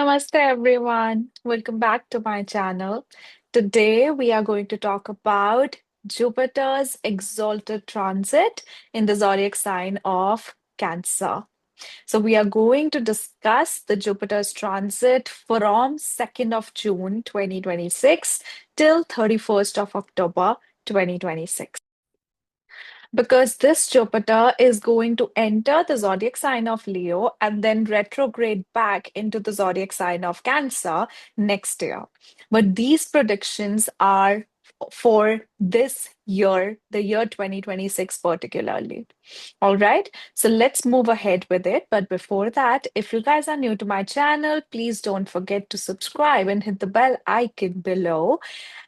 Namaste everyone. Welcome back to my channel. Today we are going to talk about Jupiter's exalted transit in the zodiac sign of Cancer. So we are going to discuss the Jupiter's transit from 2nd of June 2026 till 31st of October 2026. Because this Jupiter is going to enter the zodiac sign of Leo and then retrograde back into the zodiac sign of Cancer next year. But these predictions are for this year, the year 2026 particularly. All right, so let's move ahead with it. But before that, if you guys are new to my channel, please don't forget to subscribe and hit the bell icon below.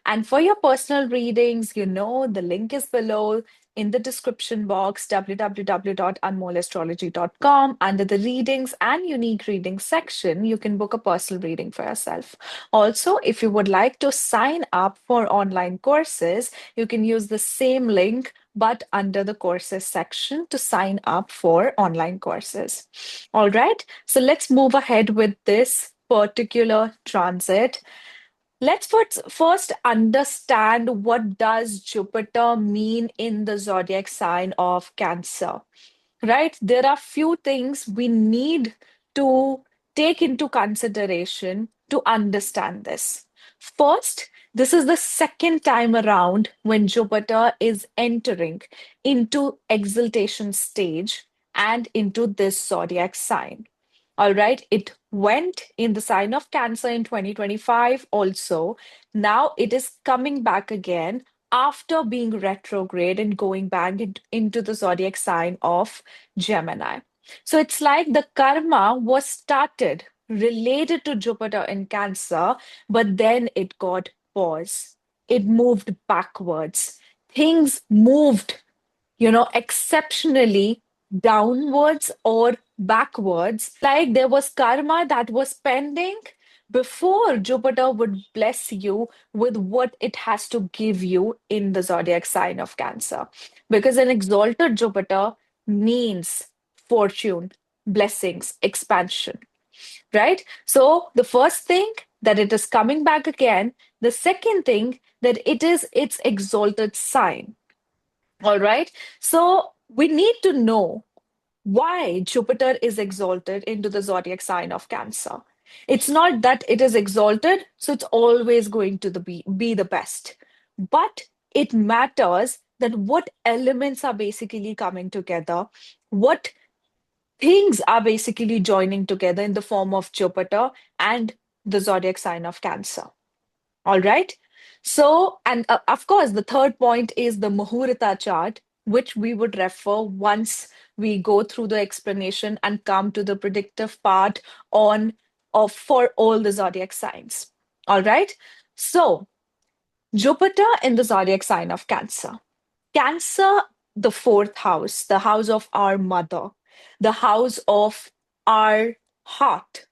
And for your personal readings, the link is below in the description box, www.anmolastrology.com. Under the readings and unique readings section, you can book a personal reading for yourself. Also, if you would like to sign up for online courses, you can use the same link, but under the courses section to sign up for online courses. All right, so let's move ahead with this particular transit. Let's first understand what does Jupiter mean in the zodiac sign of Cancer, right? There are few things we need to take into consideration to understand this. First, this is the second time around when Jupiter is entering into exaltation stage and into this zodiac sign. All right, it went in the sign of Cancer in 2025 also. Now it is coming back again after being retrograde and going back into the zodiac sign of Gemini. So it's like the karma was started related to Jupiter in Cancer, but then it got paused. It moved backwards. Things moved exceptionally downwards or backwards. Like there was karma that was pending before Jupiter would bless you with what it has to give you in the zodiac sign of Cancer. Because an exalted Jupiter means fortune, blessings, expansion, right? So the first thing that it is coming back again, the second thing that it is its exalted sign. All right. So we need to know why Jupiter is exalted into the zodiac sign of Cancer. It's not that it is exalted, so it's always going to be the best. But it matters that what elements are basically coming together, what things are basically joining together in the form of Jupiter and the zodiac sign of Cancer. All right. So, and of course, the third point is the Muhurta chart, which we would refer once we go through the explanation and come to the predictive part on of for all the zodiac signs. All right. So, Jupiter in the zodiac sign of Cancer. Cancer, the fourth house, the house of our mother, the house of our heart.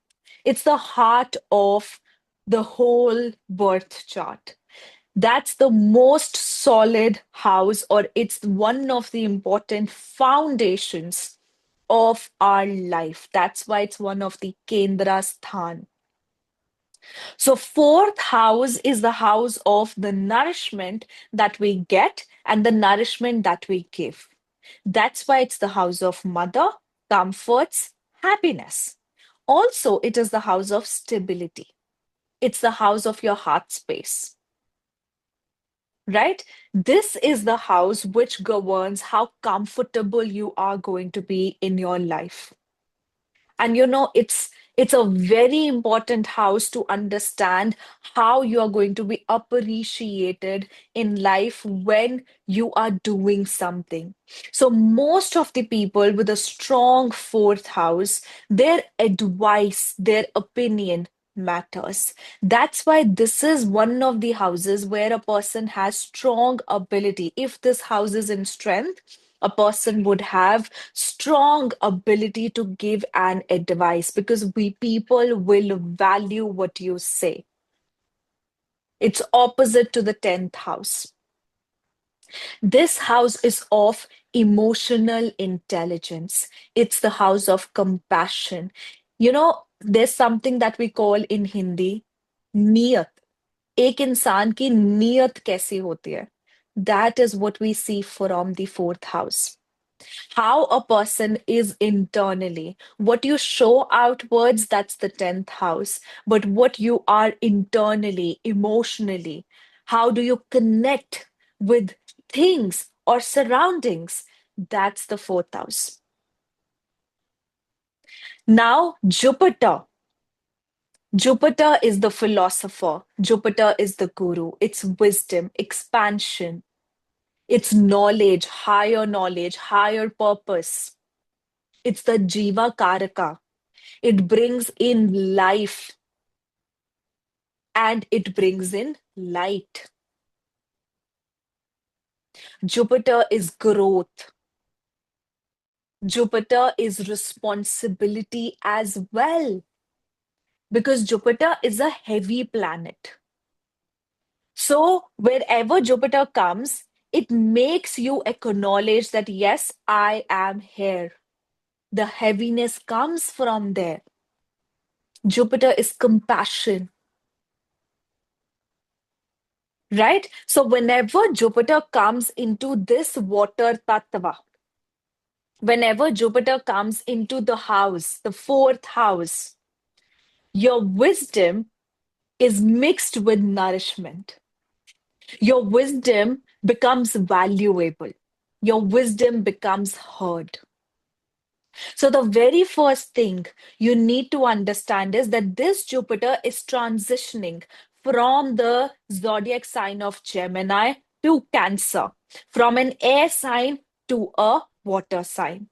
It's the heart of the whole birth chart. That's the most solid house, or it's one of the important foundations of our life. That's why it's one of the Kendra Sthan. So, fourth house is the house of the nourishment that we get and the nourishment that we give. That's why it's the house of mother, comforts, happiness. Also, it is the house of stability. It's the house of your heart space, right? This is the house which governs how comfortable you are going to be in your life. And it's a very important house to understand how you are going to be appreciated in life when you are doing something. So most of the people with a strong fourth house, their advice, their opinion matters. That's why this is one of the houses where a person has strong ability. If this house is in strength, a person would have strong ability to give an advice because we people will value what you say. It's opposite to the 10th house. This house is of emotional intelligence. It's the house of compassion. there's something that we call in Hindi niyat. एक इंसान की नीयत कैसी होती है? That is what we see from the fourth house. How a person is internally. What you show outwards, that's the 10th house. But what you are internally, emotionally, how do you connect with things or surroundings? That's the fourth house. Now, Jupiter. Jupiter is the philosopher. Jupiter is the guru. It's wisdom, expansion, it's knowledge, higher purpose. It's the Jiva Karaka. It brings in life and it brings in light. Jupiter is growth. Jupiter is responsibility as well because Jupiter is a heavy planet. So, wherever Jupiter comes, it makes you acknowledge that, yes, I am here. The heaviness comes from there. Jupiter is compassion, right? So, whenever Jupiter comes into this water tattva, whenever Jupiter comes into the house, the fourth house, your wisdom is mixed with nourishment. Your wisdom becomes valuable. Your wisdom becomes heard. So, the very first thing you need to understand is that this Jupiter is transitioning from the zodiac sign of Gemini to Cancer, from an air sign to a water sign.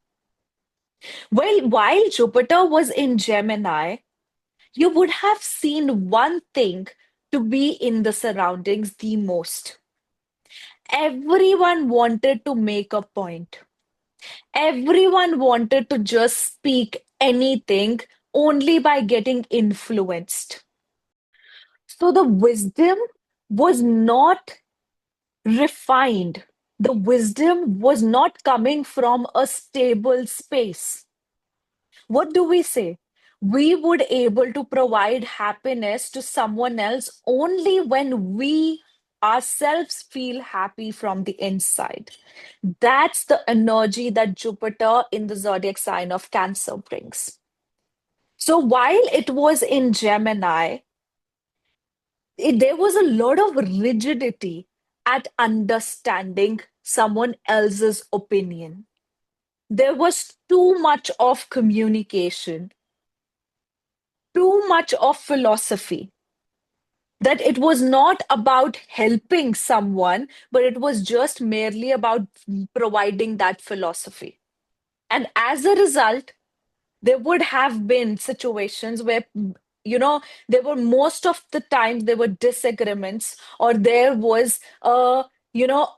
Well, while Jupiter was in Gemini, you would have seen one thing to be in the surroundings the most. Everyone wanted to make a point. Everyone wanted to just speak anything only by getting influenced. So the wisdom was not refined. The wisdom was not coming from a stable space. What do we say? We would able to provide happiness to someone else only when we ourselves feel happy from the inside. That's the energy that Jupiter in the zodiac sign of Cancer brings. So while it was in Gemini, there was a lot of rigidity at understanding someone else's opinion. There was too much of communication, too much of philosophy, that it was not about helping someone, but it was just merely about providing that philosophy. And as a result, there would have been situations where, there were most of the times there were disagreements, or there was you know,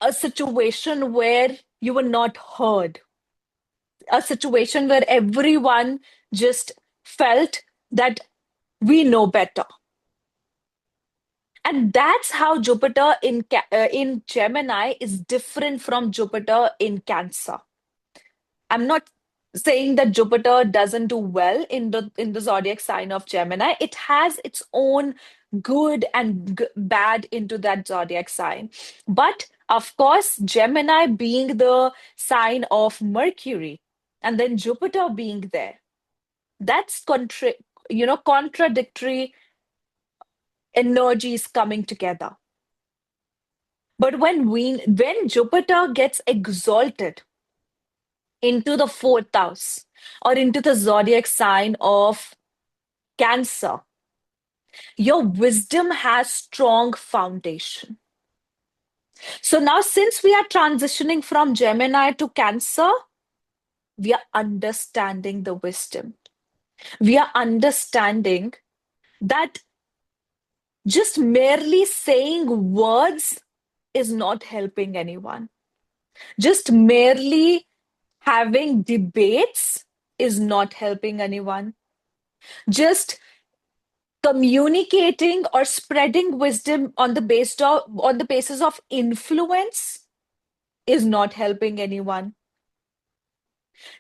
a situation where you were not heard, a situation where everyone just felt that we know better. And that's how Jupiter in Gemini is different from Jupiter in Cancer. I'm not saying that Jupiter doesn't do well in the zodiac sign of Gemini. It has its own good and bad into that zodiac sign. But of course, Gemini being the sign of Mercury, and then Jupiter being there, that's contradictory energies coming together. But when Jupiter gets exalted into the fourth house or into the zodiac sign of Cancer, your wisdom has strong foundation. So now, since we are transitioning from Gemini to Cancer, we are understanding the wisdom. We are understanding that just merely saying words is not helping anyone. Just merely having debates is not helping anyone. Just communicating or spreading wisdom on the basis of influence is not helping anyone.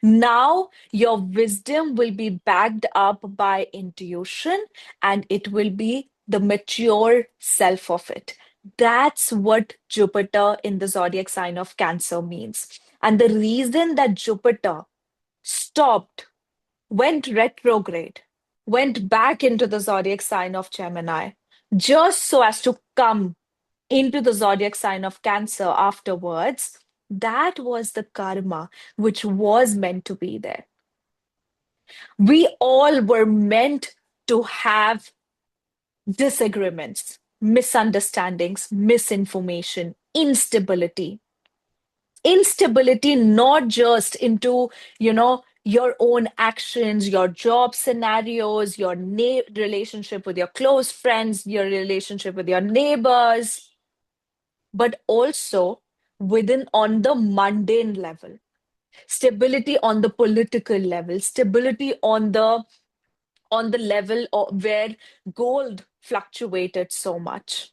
Now, your wisdom will be backed up by intuition and it will be the mature self of it. That's what Jupiter in the zodiac sign of Cancer means. And the reason that Jupiter stopped, went retrograde, went back into the zodiac sign of Gemini, just so as to come into the zodiac sign of Cancer afterwards, that was the karma which was meant to be there. We all were meant to have disagreements, misunderstandings, misinformation, instability. Instability, not just into, your own actions, your job scenarios, your relationship with your close friends, your relationship with your neighbors, but also within on the mundane level, stability on the political level, stability on the level of where gold fluctuated so much,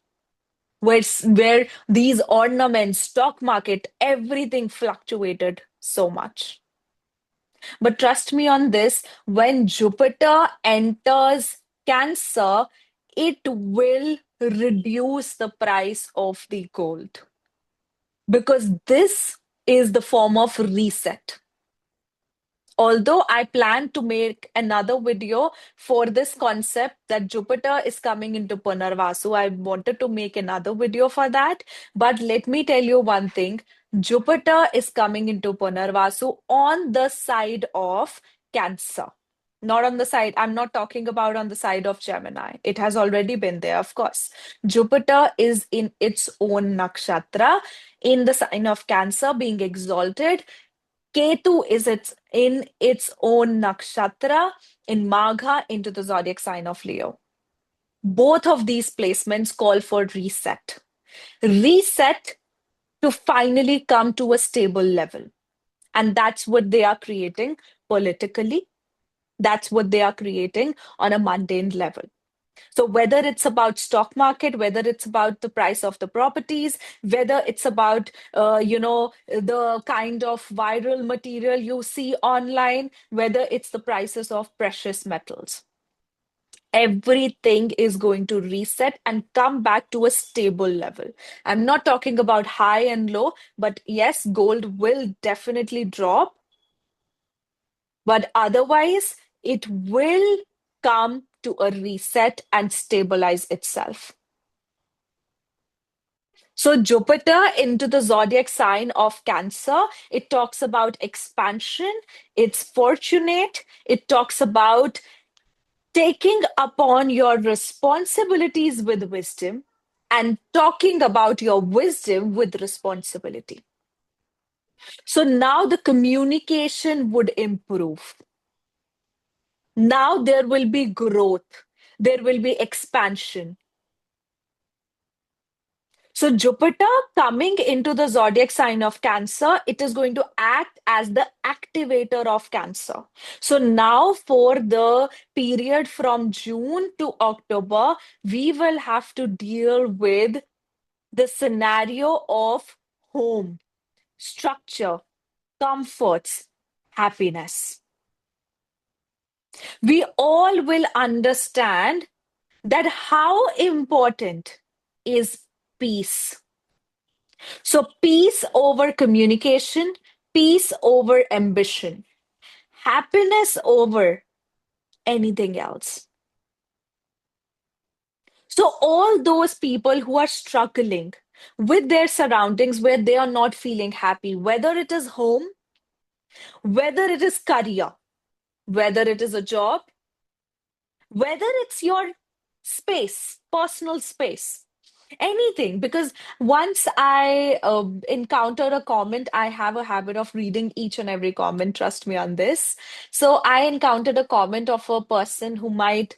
where these ornaments, stock market, everything fluctuated so much. But trust me on this, when Jupiter enters Cancer, it will reduce the price of the gold because this is the form of reset. Although I plan to make another video for this concept that Jupiter is coming into Punarvasu, I wanted to make another video for that. But let me tell you one thing, Jupiter is coming into Punarvasu on the side of Cancer. Not on the side, I'm not talking about on the side of Gemini. It has already been there, of course. Jupiter is in its own nakshatra, in the sign of Cancer, being exalted. Ketu is in its own nakshatra in Magha into the zodiac sign of Leo. Both of these placements call for reset. Reset to finally come to a stable level. And that's what they are creating politically. That's what they are creating on a mundane level. So whether it's about stock market, whether it's about the price of the properties, whether it's about the kind of viral material you see online, whether it's the prices of precious metals, everything is going to reset and come back to a stable level. I'm not talking about high and low, but yes, gold will definitely drop, but otherwise it will come to a reset and stabilize itself. So, Jupiter into the zodiac sign of Cancer, it talks about expansion, it's fortunate, it talks about taking upon your responsibilities with wisdom and talking about your wisdom with responsibility. So, now the communication would improve. Now there will be growth, there will be expansion. So, Jupiter coming into the zodiac sign of Cancer, it is going to act as the activator of Cancer. So, now for the period from June to October, we will have to deal with the scenario of home, structure, comforts, happiness. We all will understand that how important is peace. So, peace over communication, peace over ambition, happiness over anything else. So, all those people who are struggling with their surroundings where they are not feeling happy, whether it is home, whether it is career, whether it is a job, whether it's your space, personal space, anything. Because once I encounter a comment, I have a habit of reading each and every comment, trust me on this. So I encountered a comment of a person who I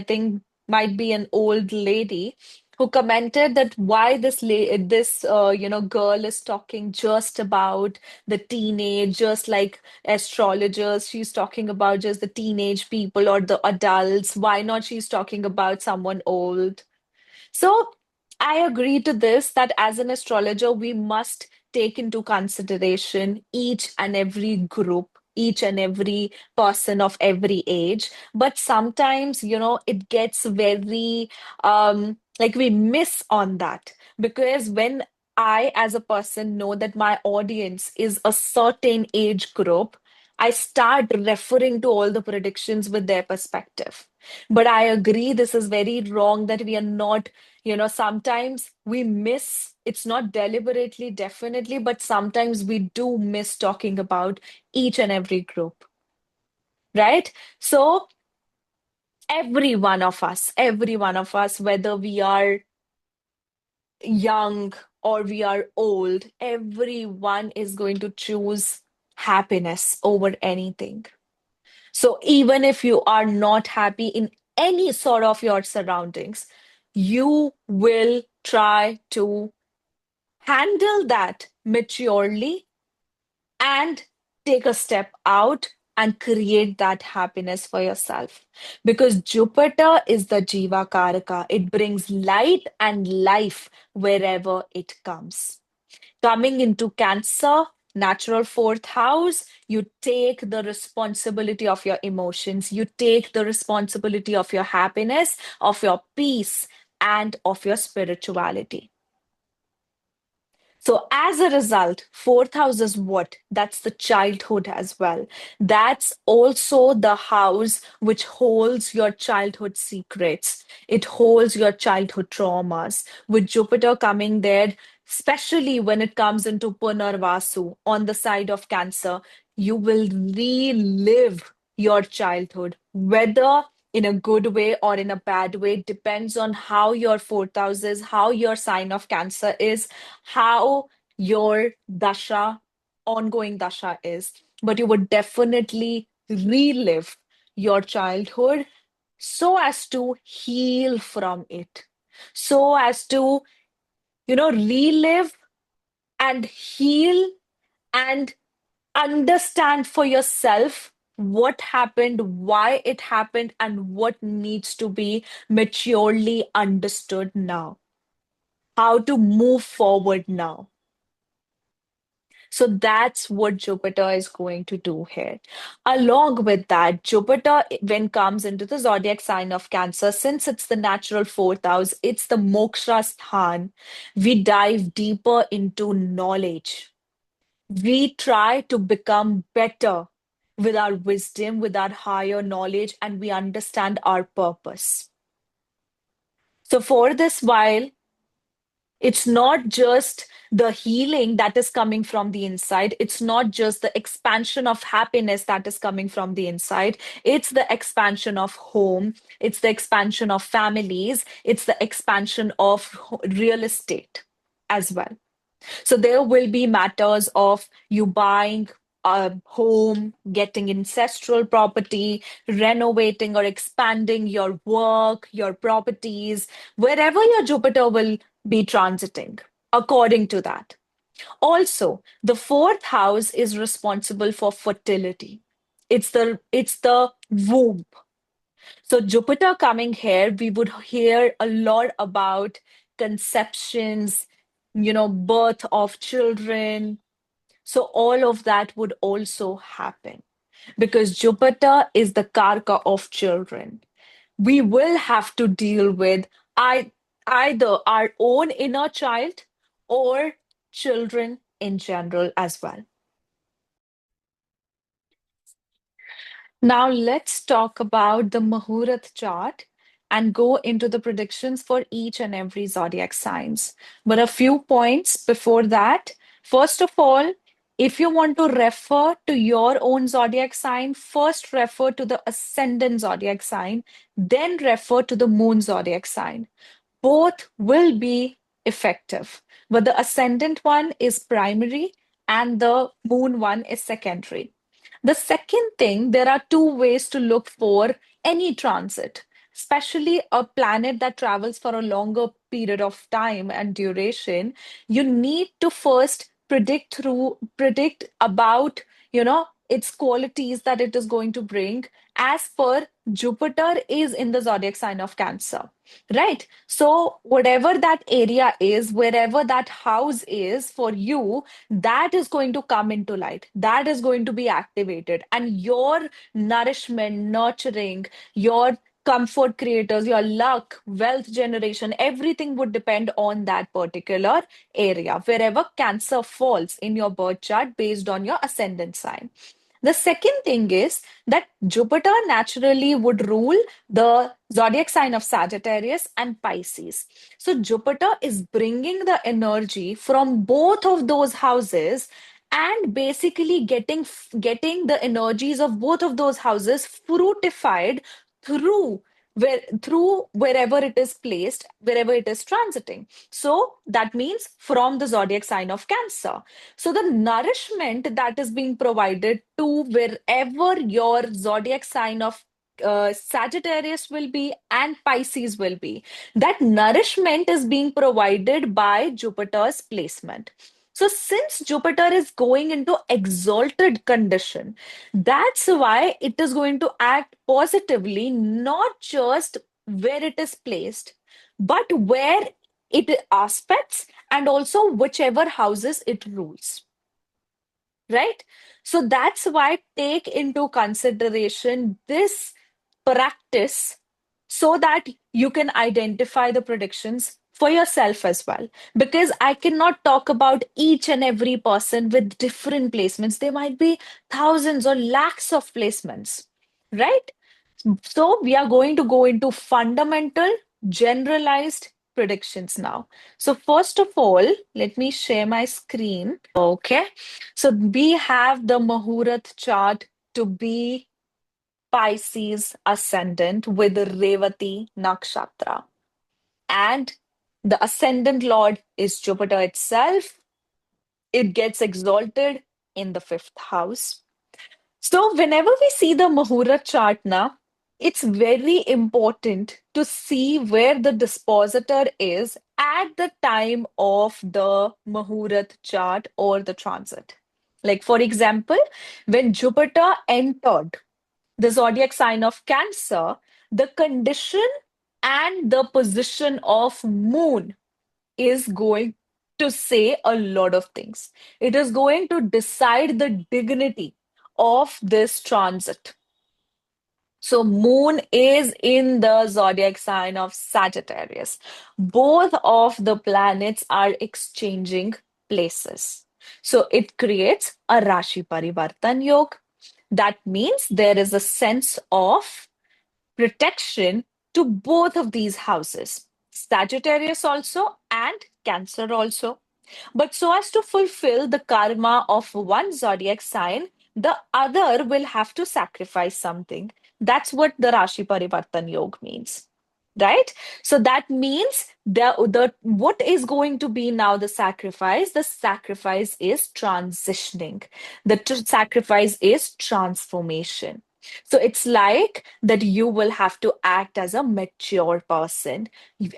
think, might be an old lady who commented that why this girl is talking just about the teenage, just like astrologers, she's talking about just the teenage people or the adults. Why not she's talking about someone old? So I agree to this that as an astrologer, we must take into consideration each and every group. each and every person of every age. But sometimes, it gets very, like we miss on that. Because when I, as a person, know that my audience is a certain age group, I start referring to all the predictions with their perspective. But I agree, this is very wrong that we are not, sometimes we miss, it's not deliberately, definitely, but sometimes we do miss talking about each and every group, right? So, every one of us, whether we are young or we are old, everyone is going to choose happiness over anything. So even if you are not happy in any sort of your surroundings, you will try to handle that maturely and take a step out and create that happiness for yourself. Because Jupiter is the Jiva Karaka. It brings light and life wherever it comes. Coming into Cancer, natural fourth house, you take the responsibility of your emotions, you take the responsibility of your happiness, of your peace, and of your spirituality. So, as a result, fourth house is what? That's the childhood as well. That's also the house which holds your childhood secrets. It holds your childhood traumas. With Jupiter coming there, especially when it comes into Punarvasu on the side of Cancer, you will relive your childhood, whether in a good way or in a bad way, depends on how your fourth house is, how your sign of Cancer is, how your dasha, ongoing dasha is. But you would definitely relive your childhood so as to heal from it, so as to, relive and heal and understand for yourself what happened, why it happened, and what needs to be maturely understood now, how to move forward now. So that's what Jupiter is going to do here. Along with that, Jupiter, when comes into the zodiac sign of Cancer, since it's the natural fourth house, it's the moksha sthan, we dive deeper into knowledge. We try to become better with our wisdom, with our higher knowledge, and we understand our purpose. So for this while, it's not just the healing that is coming from the inside. It's not just the expansion of happiness that is coming from the inside. It's the expansion of home. It's the expansion of families. It's the expansion of real estate as well. So there will be matters of you buying a home, getting ancestral property, renovating or expanding your work, your properties, wherever your Jupiter will be transiting, according to that. Also, the fourth house is responsible for fertility. It's the womb. So Jupiter coming here, we would hear a lot about conceptions, birth of children. So all of that would also happen because Jupiter is the karka of children. We will have to deal with I, either our own inner child or children in general as well. Now let's talk about the Muhurat chart and go into the predictions for each and every zodiac signs. But a few points before that. First of all, if you want to refer to your own zodiac sign, first refer to the ascendant zodiac sign, then refer to the moon zodiac sign. Both will be effective, but the ascendant one is primary and the moon one is secondary. The second thing, there are two ways to look for any transit, especially a planet that travels for a longer period of time and duration. You need to first predict about, its qualities that it is going to bring as per Jupiter is in the zodiac sign of Cancer, right? So, whatever that area is, wherever that house is for you, that is going to come into light. That is going to be activated. And your nourishment, nurturing, your comfort creators, your luck, wealth generation, everything would depend on that particular area, wherever Cancer falls in your birth chart based on your ascendant sign. The second thing is that Jupiter naturally would rule the zodiac sign of Sagittarius and Pisces. So Jupiter is bringing the energy from both of those houses and basically getting the energies of both of those houses fruitified through through wherever it is placed, wherever it is transiting. So that means from the zodiac sign of Cancer. So the nourishment that is being provided to wherever your zodiac sign of Sagittarius will be and Pisces will be, that nourishment is being provided by Jupiter's placement. So since Jupiter is going into exalted condition, that's why it is going to act positively, not just where it is placed, but where it aspects and also whichever houses it rules, right? So that's why take into consideration this practice so that you can identify the predictions for yourself as well. Because I cannot talk about each and every person with different placements. There might be thousands or lakhs of placements, right? So we are going to go into fundamental, generalized predictions now. So first of all, let me share my screen. Okay. So we have the Muhurat chart to be Pisces ascendant with Revati Nakshatra. And the ascendant lord is Jupiter itself. It gets exalted in the fifth house. So, whenever we see the Muhurat chart now, it's very important to see where the dispositor is at the time of the Muhurat chart or the transit. Like, for example, when Jupiter entered the zodiac sign of Cancer, the condition and the position of Moon is going to say a lot of things. It is going to decide the dignity of this transit. So, Moon is in the zodiac sign of Sagittarius. Both of the planets are exchanging places. So, it creates a Rashi Parivartan Yoga. That means there is a sense of protection to both of these houses, Sagittarius also and Cancer also. But so as to fulfill the karma of one zodiac sign, the other will have to sacrifice something. That's what the Rashi Parivartan Yoga means. Right? So that means the what is going to be now the sacrifice? The sacrifice is transitioning. The sacrifice is transformation. So it's like that you will have to act as a mature person.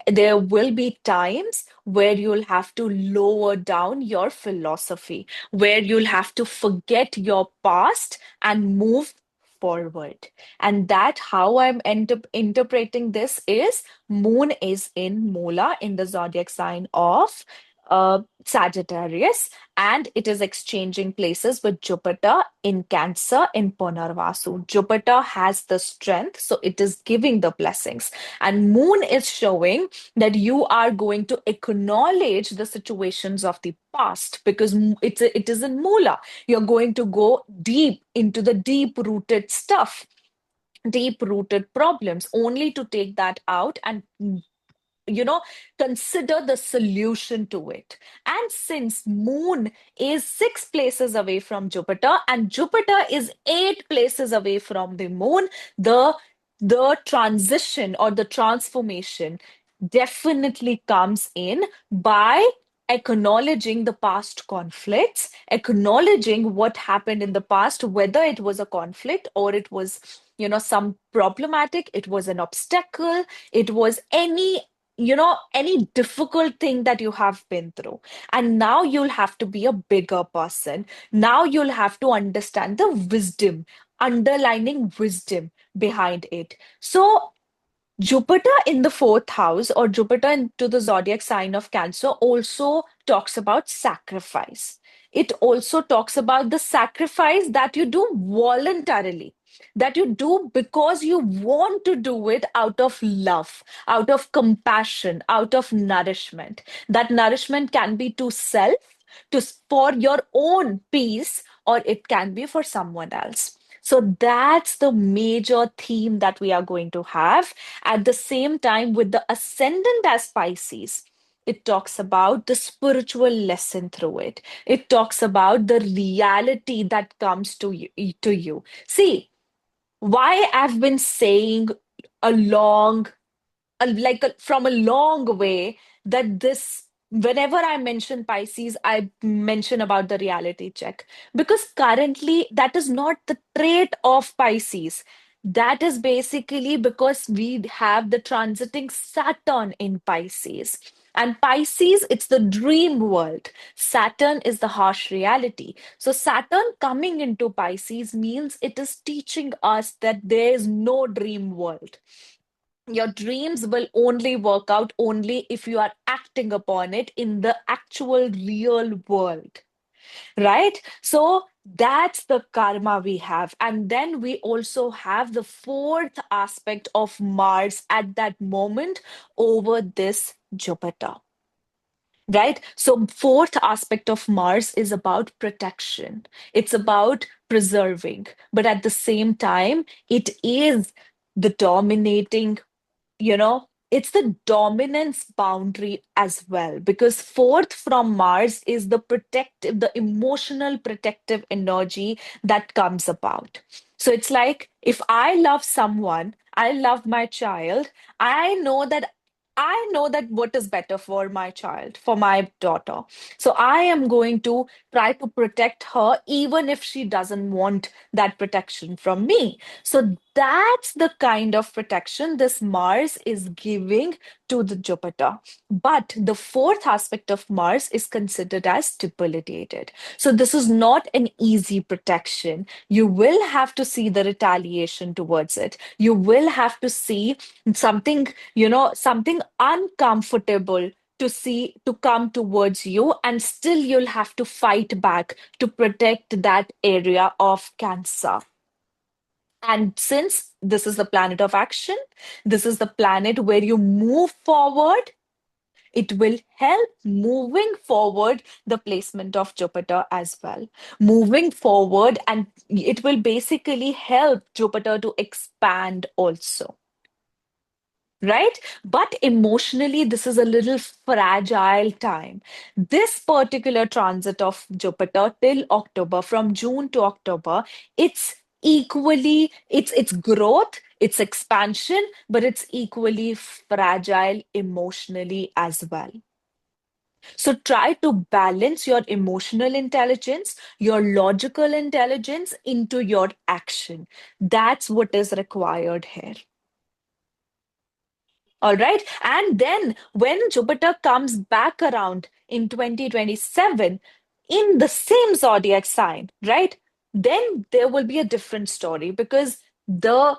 There will be times where you'll have to lower down your philosophy, where you'll have to forget your past and move forward. And that how I'm interpreting this is Moon is in Moola in the zodiac sign of Sagittarius, and it is exchanging places with Jupiter in Cancer in Punarvasu. Jupiter has the strength, so it is giving the blessings. And Moon is showing that you are going to acknowledge the situations of the past because it is in Moola. You're going to go deep into the deep rooted stuff, deep rooted problems, only to take that out and you know consider the solution to it. And since Moon is 6 places away from Jupiter and Jupiter is 8 places away from the Moon, the transition or the transformation definitely comes in by acknowledging the past conflicts, acknowledging what happened in the past, whether it was a conflict or it was some problematic, it was an obstacle, it was any difficult thing that you have been through. And now you'll have to be a bigger person. Now you'll have to understand the wisdom underlining wisdom behind it. So Jupiter in the fourth house, or Jupiter into the zodiac sign of Cancer, also talks about sacrifice. It also talks about the sacrifice that you do voluntarily, that you do because you want to do it out of love, out of compassion, out of nourishment. That nourishment can be to self, for your own peace, or it can be for someone else. So that's the major theme that we are going to have. At the same time, with the ascendant as Pisces, it talks about the spiritual lesson through it. It talks about the reality that comes to you. See, why I've been saying a long from a long way that this, whenever I mention Pisces, I mention about the reality check, because currently that is not the trait of Pisces. That is basically because we have the transiting Saturn in Pisces. And Pisces, it's the dream world. Saturn is the harsh reality. So Saturn coming into Pisces means it is teaching us that there is no dream world. Your dreams will only work out only if you are acting upon it in the actual real world, right? So that's the karma we have. And then we also have the fourth aspect of Mars at that moment over this Jupiter. Right? So, fourth aspect of Mars is about protection. It's about preserving, but at the same time, it is the dominating, it's the dominance boundary as well, because fourth from Mars is the protective, the emotional protective energy that comes about. So it's like, if I love someone, I love my child, I know that what is better for my child, for my daughter. So I am going to try to protect her even if she doesn't want that protection from me. So that's the kind of protection this Mars is giving to the Jupiter. But the fourth aspect of Mars is considered as debilitated. So this is not an easy protection. You will have to see the retaliation towards it. You will have to see something, something uncomfortable to see to come towards you, and still you'll have to fight back to protect that area of Cancer. And since this is the planet of action, this is the planet where you move forward, it will help moving forward the placement of Jupiter as well. Moving forward, and it will basically help Jupiter to expand also. Right? But emotionally, this is a little fragile time. This particular transit of Jupiter till October, from June to October, it's equally, it's growth, it's expansion, but it's equally fragile emotionally as well. So try to balance your emotional intelligence, your logical intelligence into your action. That's what is required here. All right. And then when Jupiter comes back around in 2027 in the same zodiac sign, right? Then there will be a different story, because the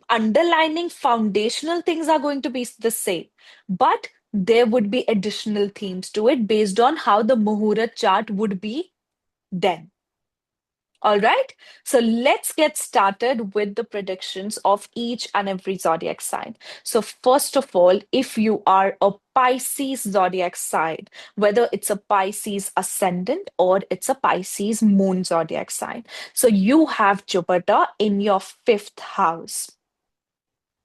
underlining foundational things are going to be the same, but there would be additional themes to it based on how the Muhurat chart would be then. All right, so let's get started with the predictions of each and every zodiac sign. So, first of all, if you are a Pisces zodiac sign, whether it's a Pisces ascendant or it's a Pisces moon zodiac sign, so you have Jupiter in your fifth house.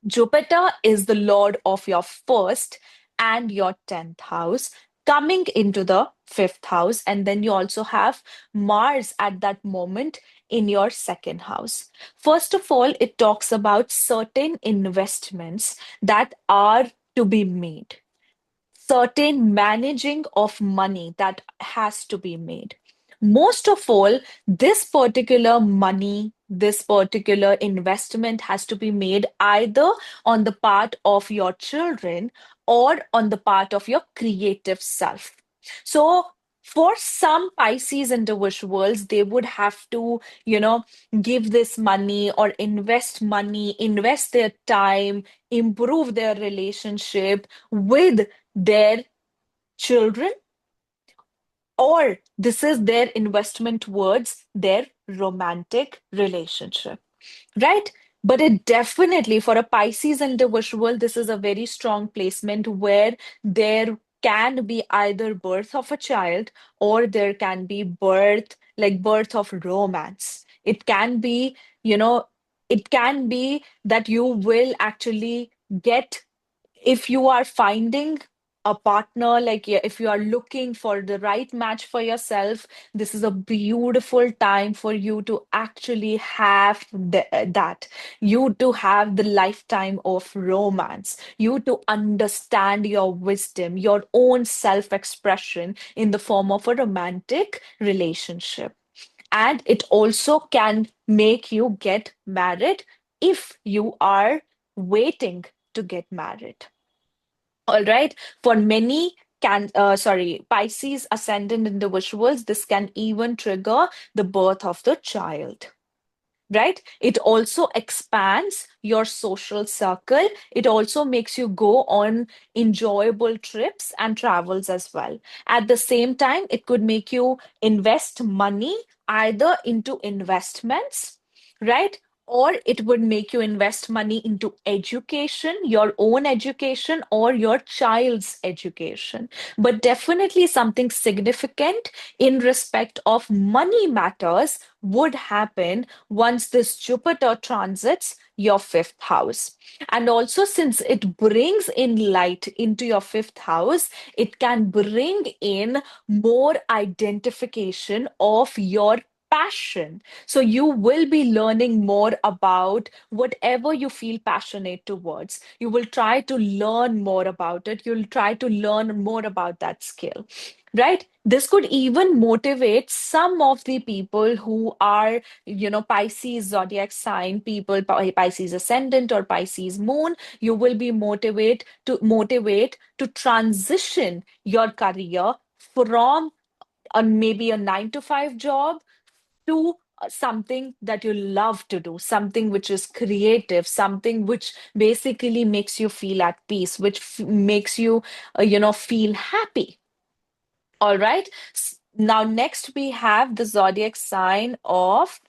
Jupiter is the lord of your first and your 10th house, coming into the fifth house. And then you also have Mars at that moment in your second house. First of all, it talks about certain investments that are to be made, certain managing of money that has to be made. Most of all, this particular money, this particular investment has to be made either on the part of your children or on the part of your creative self. So, For some Pisces individuals, they would have to, give this money or invest money, invest their time, improve their relationship with their children, or this is their investment towards their romantic relationship, right? But it definitely, for a Pisces individual, this is a very strong placement where there can be either birth of a child or there can be birth, like birth of romance. It can be, you know, it can be that you will actually get, if you are finding a partner, like yeah, if you are looking for the right match for yourself, this is a beautiful time for you to actually have that. You to have the lifetime of romance. You to understand your wisdom, your own self-expression in the form of a romantic relationship. And it also can make you get married if you are waiting to get married. All right. For many Pisces ascendant individuals, this can even trigger the birth of the child, right? It also expands your social circle. It also makes you go on enjoyable trips and travels as well. At the same time, it could make you invest money either into investments, right? Or it would make you invest money into education, your own education, or your child's education. But definitely something significant in respect of money matters would happen once this Jupiter transits your fifth house. And also, since it brings in light into your fifth house, it can bring in more identification of your passion. So, you will be learning more about whatever you feel passionate towards. You will try to learn more about it. You'll try to learn more about that skill, right? This could even motivate some of the people who are, Pisces zodiac sign people, Pisces ascendant or Pisces moon. You will be motivate to transition your career from maybe a 9 to 5 job to something that you love to do, something which is creative, something which basically makes you feel at peace, which makes you, feel happy. All right. Now, next we have the zodiac sign of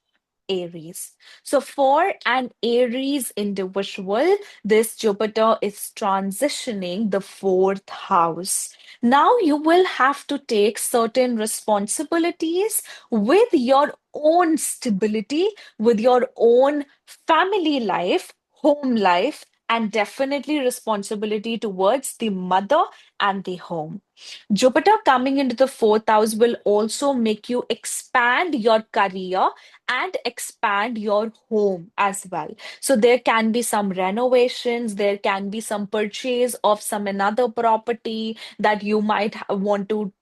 Aries. So, for an Aries individual, this Jupiter is transitioning the fourth house. Now, you will have to take certain responsibilities with your own stability, with your own family life, home life, and definitely responsibility towards the mother and the home. Jupiter coming into the fourth house will also make you expand your career and expand your home as well. So there can be some renovations, there can be some purchase of some another property that you might want to.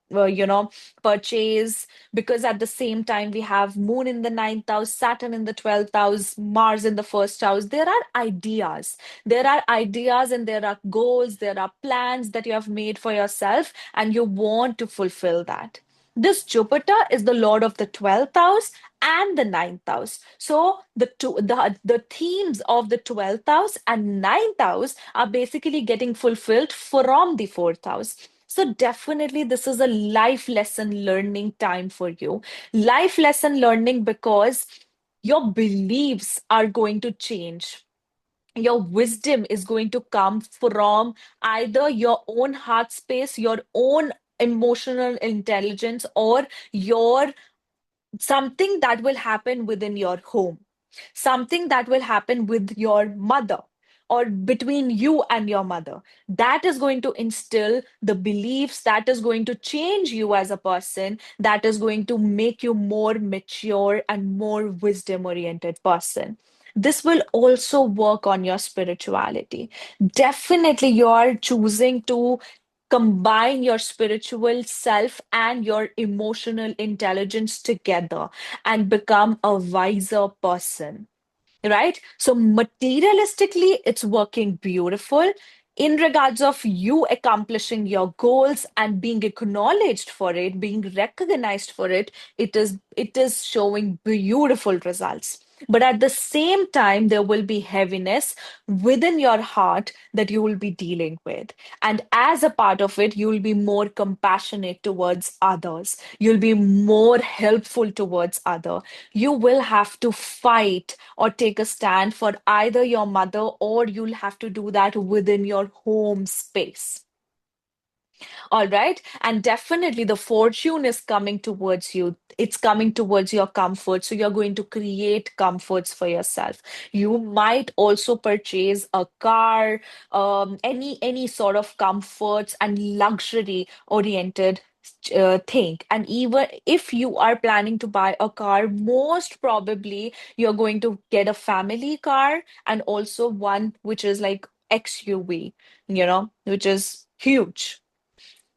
Purchase, because at the same time we have Moon in the ninth house, Saturn in the 12th house, Mars in the first house. There are ideas and there are goals, there are plans that you have made for yourself, and you want to fulfill that. This Jupiter is the Lord of the 12th house and the ninth house. So the themes of the 12th house and ninth house are basically getting fulfilled from the fourth house. So definitely this is a life lesson learning time for you. Life lesson learning because your beliefs are going to change. Your wisdom is going to come from either your own heart space, your own emotional intelligence, or your something that will happen within your home, something that will happen with your mother or between you and your mother. That is going to instill the beliefs, that is going to change you as a person, that is going to make you more mature and more wisdom oriented person. This will also work on your spirituality. Definitely, you are choosing to combine your spiritual self and your emotional intelligence together and become a wiser person, right? So, materialistically, it's working beautiful. in regards of you accomplishing your goals and being acknowledged for it, being recognized for it, it is showing beautiful results. But at the same time, there will be heaviness within your heart that you will be dealing with. And as a part of it, you will be more compassionate towards others. You'll be more helpful towards others. You will have to fight or take a stand for either your mother, or you'll have to do that within your home space. All right. And definitely the fortune is coming towards you. It's coming towards your comfort. So you're going to create comforts for yourself. You might also purchase a car, any sort of comforts and luxury oriented thing. And even if you are planning to buy a car, most probably you're going to get a family car and also one which is like XUV, which is huge.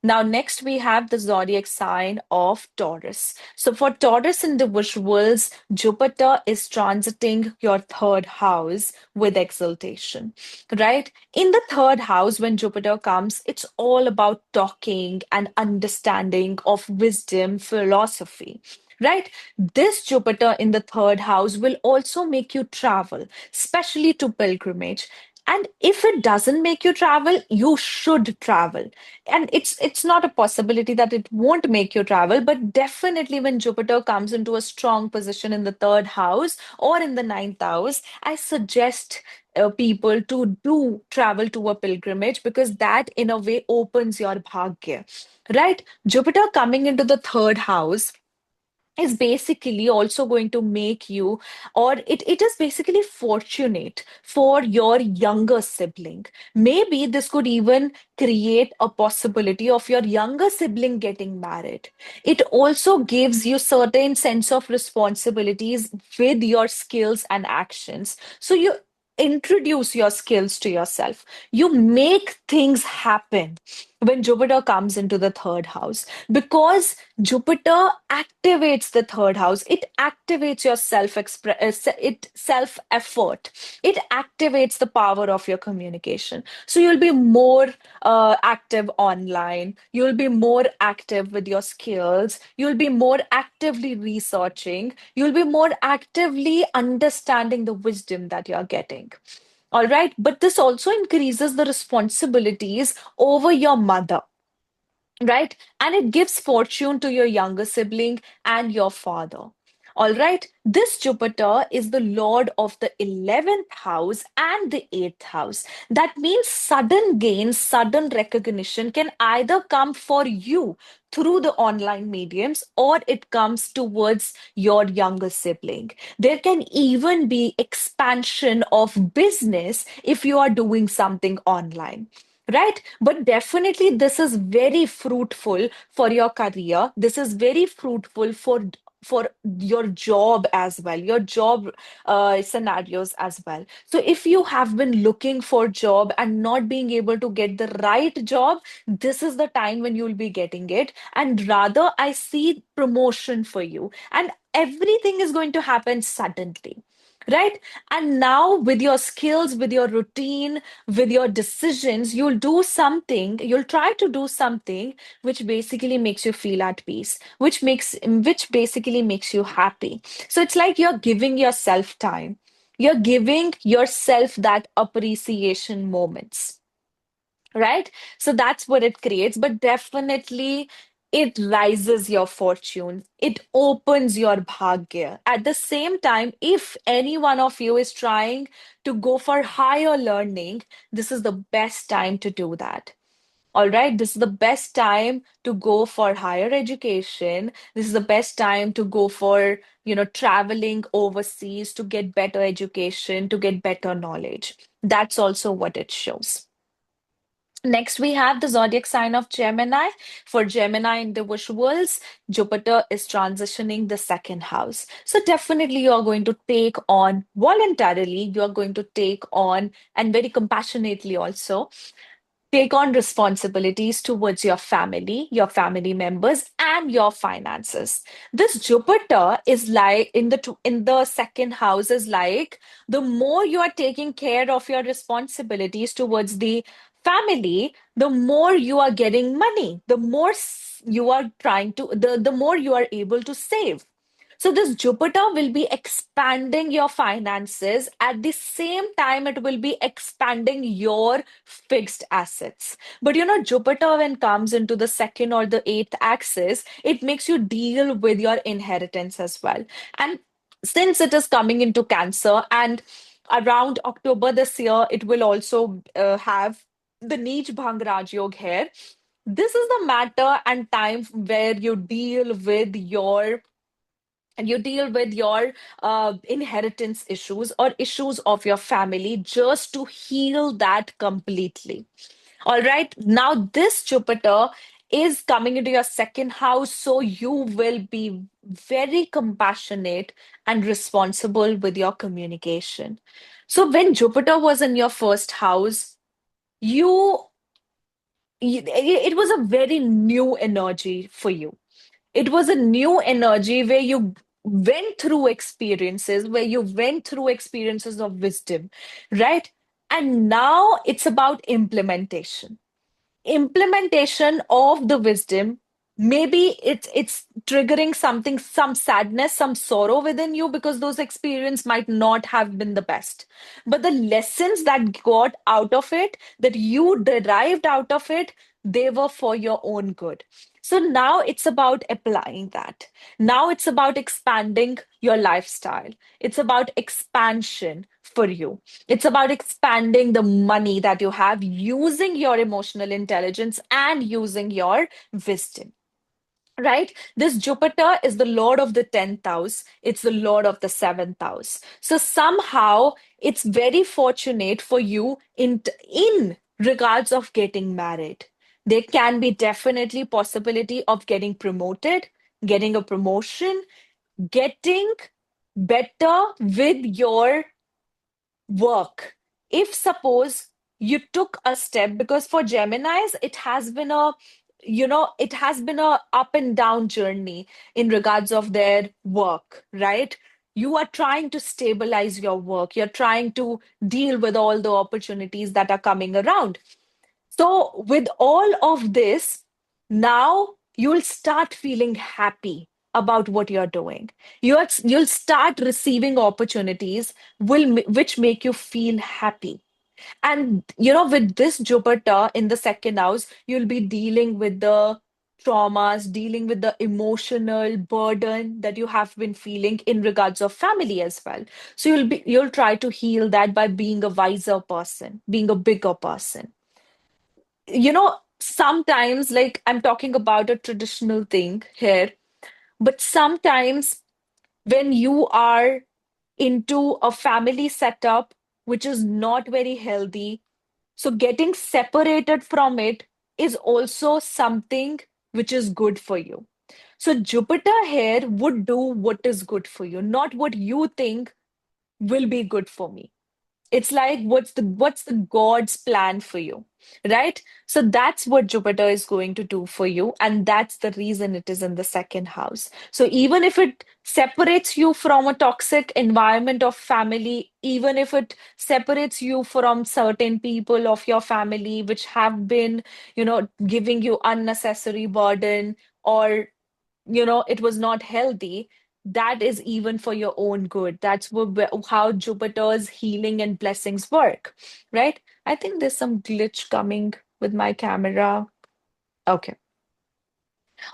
Now, next we have the zodiac sign of Taurus. So, for Taurus individuals, Jupiter is transiting your third house with exaltation, right? In the third house, when Jupiter comes, it's all about talking and understanding of wisdom, philosophy. Right? This Jupiter in the third house will also make you travel, especially to pilgrimage. And if it doesn't make you travel, you should travel. And it's not a possibility that it won't make you travel, but definitely when Jupiter comes into a strong position in the third house or in the ninth house, I suggest people to do travel to a pilgrimage, because that in a way opens your bhagya, right? Jupiter coming into the third house is basically also going to make you, or it is basically fortunate for your younger sibling. Maybe this could even create a possibility of your younger sibling getting married. It also gives you certain sense of responsibilities with your skills and actions. So you introduce your skills to yourself. You make things happen when Jupiter comes into the third house, because Jupiter activates the third house. It activates your self effort. It activates the power of your communication. So you'll be more active online. You'll be more active with your skills. You'll be more actively researching. You'll be more actively understanding the wisdom that you're getting. All right. But this also increases the responsibilities over your mother, right? And it gives fortune to your younger sibling and your father. All right. This Jupiter is the lord of the 11th house and the 8th house. That means sudden gains, sudden recognition can either come for you through the online mediums, or it comes towards your younger sibling. There can even be expansion of business if you are doing something online. Right? But definitely, this is very fruitful for your career. This is very fruitful for your job as well, your job scenarios as well. So if you have been looking for job and not being able to get the right job, this is the time when you'll be getting it. And rather, I see promotion for you, and everything is going to happen suddenly. Right. And now, with your skills, with your routine, with your decisions, you'll try to do something which basically makes you feel at peace, which basically makes you happy. So it's like you're giving yourself time. You're giving yourself that appreciation moments, right? So that's what it creates. But definitely, it rises your fortune. It opens your bhagya. At the same time, if any one of you is trying to go for higher learning, this is the best time to do that. All right, this is the best time to go for higher education. This is the best time to go for, traveling overseas to get better education, to get better knowledge. That's also what it shows. Next, we have the zodiac sign of Gemini. For Gemini individuals, Jupiter is transitioning the second house. So, definitely, you are going to take on voluntarily, you are going to take on, and very compassionately also, take on responsibilities towards your family members, and your finances. This Jupiter is like in the second house, is like the more you are taking care of your responsibilities towards the family, the more you are getting money, the more you are trying to, the more you are able to save. So this Jupiter will be expanding your finances. At the same time, it will be expanding your fixed assets. But Jupiter, when comes into the second or the eighth axis, it makes you deal with your inheritance as well. And since it is coming into Cancer, and around October this year, it will also have the Neej Bhang Raj Yog here. This is the matter and time where you deal with your inheritance issues or issues of your family, just to heal that completely. All right. Now, this Jupiter is coming into your second house, so you will be very compassionate and responsible with your communication. So, when Jupiter was in your first house, you, it was a very new energy for you. It was a new energy where you went through experiences of wisdom, right? And now it's about implementation of the wisdom. Maybe it's triggering something, some sadness, some sorrow within you, because those experiences might not have been the best, but the lessons that got out of it, that you derived out of it, they were for your own good. So now it's about applying that. Now it's about expanding your lifestyle. It's about expansion for you. It's about expanding the money that you have, using your emotional intelligence and using your wisdom. Right? This Jupiter is the Lord of the 10th house. It's the Lord of the 7th house. So somehow it's very fortunate for you in regards of getting married. There can be definitely possibility of getting promoted, getting a promotion, getting better with your work. If suppose you took a step, because for Geminis, it has been a up and down journey in regards of their work, right? You are trying to stabilize your work. You're trying to deal with all the opportunities that are coming around. So, with all of this, now you'll start feeling happy about what you're doing. You'll start receiving opportunities which make you feel happy. And with this Jupiter in the second house, you'll be dealing with the traumas, dealing with the emotional burden that you have been feeling in regards of family as well. So you'll try to heal that by being a wiser person, being a bigger person. Sometimes, like, I'm talking about a traditional thing here, but sometimes when you are into a family setup which is not very healthy, so getting separated from it is also something which is good for you. So Jupiter here would do what is good for you, not what you think will be good for me. It's like, what's the God's plan for you, right? So that's what Jupiter is going to do for you, and that's the reason it is in the second house. So even if it separates you from a toxic environment of family, even if it separates you from certain people of your family which have been, giving you unnecessary burden, or it was not healthy, that is even for your own good. That's how Jupiter's healing and blessings work, right? I think there's some glitch coming with my camera. Okay.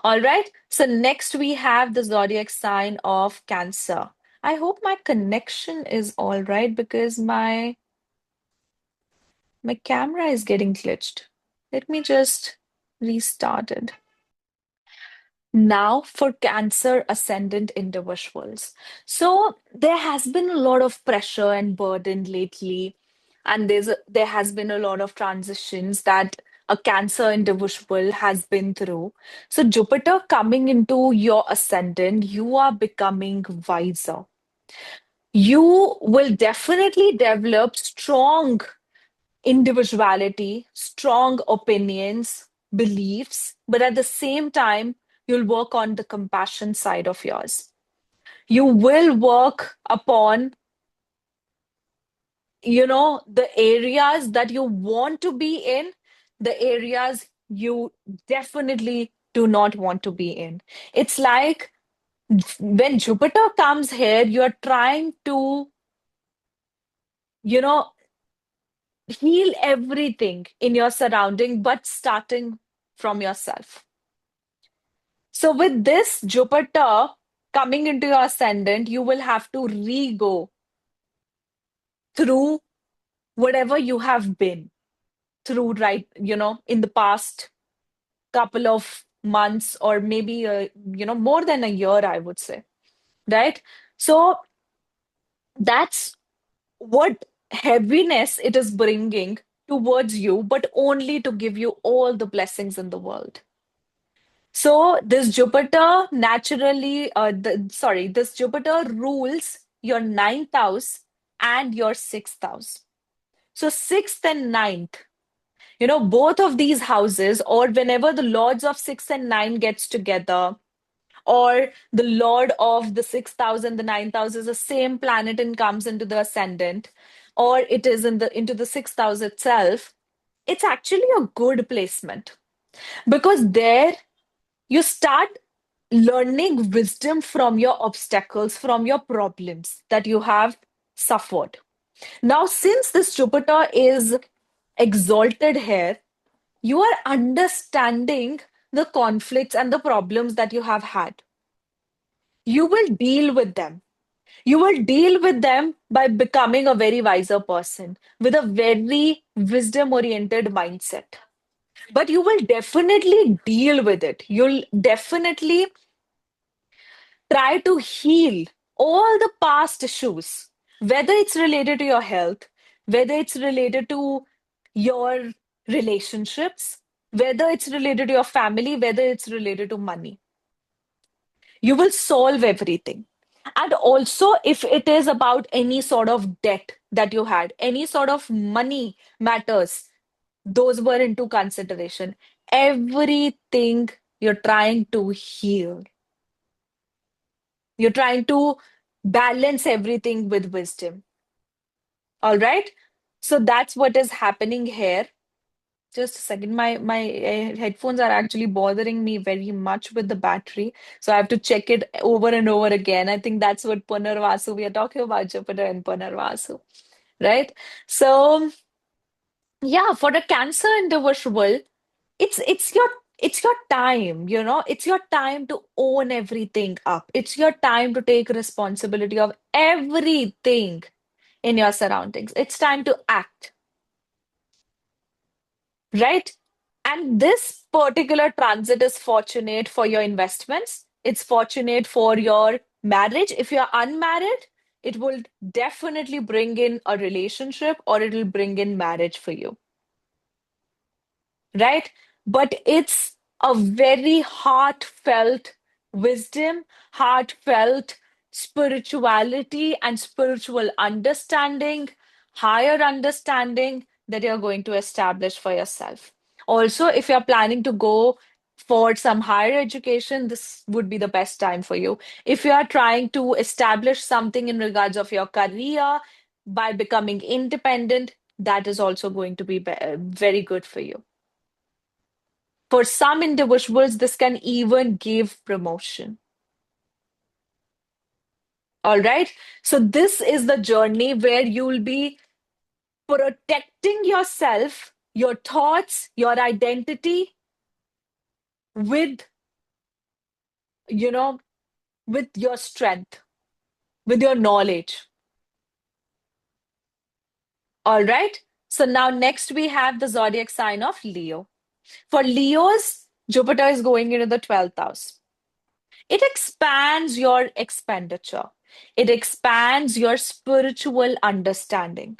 All right. So next we have the zodiac sign of Cancer. I hope my connection is all right, because my camera is getting glitched. Let me just restart it. Now for Cancer ascendant individuals. So there has been a lot of pressure and burden lately, and there has been a lot of transitions that a Cancer individual has been through. So Jupiter coming into your ascendant, you are becoming wiser. You will definitely develop strong individuality, strong opinions, beliefs, but at the same time, you'll work on the compassion side of yours. You will work upon, the areas that you want to be in, the areas you definitely do not want to be in. It's like when Jupiter comes here, you're trying to, you know, heal everything in your surrounding, but starting from yourself. So, with this Jupiter coming into your ascendant, you will have to re go through whatever you have been through, right? In the past couple of months, or maybe, more than a year, I would say, right? So, that's what heaviness it is bringing towards you, but only to give you all the blessings in the world. So this Jupiter naturally, this Jupiter rules your ninth house and your sixth house. So sixth and ninth, both of these houses, or whenever the lords of six and nine gets together, or the lord of the sixth house and the ninth house is the same planet and comes into the ascendant, or it is into the sixth house itself, it's actually a good placement because there you start learning wisdom from your obstacles, from your problems that you have suffered. Now, since this Jupiter is exalted here, you are understanding the conflicts and the problems that you have had. You will deal with them. You will deal with them by becoming a very wiser person with a very wisdom oriented mindset. But you will definitely deal with it. You'll definitely try to heal all the past issues, whether it's related to your health, whether it's related to your relationships, whether it's related to your family, whether it's related to money. You will solve everything. And also, if it is about any sort of debt that you had, any sort of money matters, those were into consideration. Everything you're trying to heal. You're trying to balance everything with wisdom. All right. So that's what is happening here. Just a second. My headphones are actually bothering me very much with the battery. So I have to check it over and over again. I think that's what Punarvasu, we are talking about Jupiter and Punarvasu, right? So yeah, for a Cancer individual, it's your time, it's your time to own everything up. It's your time to take responsibility of everything in your surroundings. It's time to act, right? And this particular transit is fortunate for your investments. It's fortunate for your marriage. If you're unmarried, it will definitely bring in a relationship or it'll bring in marriage for you, right? But it's a very heartfelt wisdom, heartfelt spirituality, and spiritual understanding, higher understanding that you're going to establish for yourself. Also, if you're planning to go for some higher education, this would be the best time for you. If you are trying to establish something in regards of your career by becoming independent, that is also going to be very good for you. For some individuals, this can even give promotion. All right. So, this is the journey where you'll be protecting yourself, your thoughts, your identity with, you know, with your strength, with your knowledge. All right. So, now next we have the zodiac sign of Leo. For Leos, Jupiter is going into the 12th house. It expands your expenditure. It expands your spiritual understanding.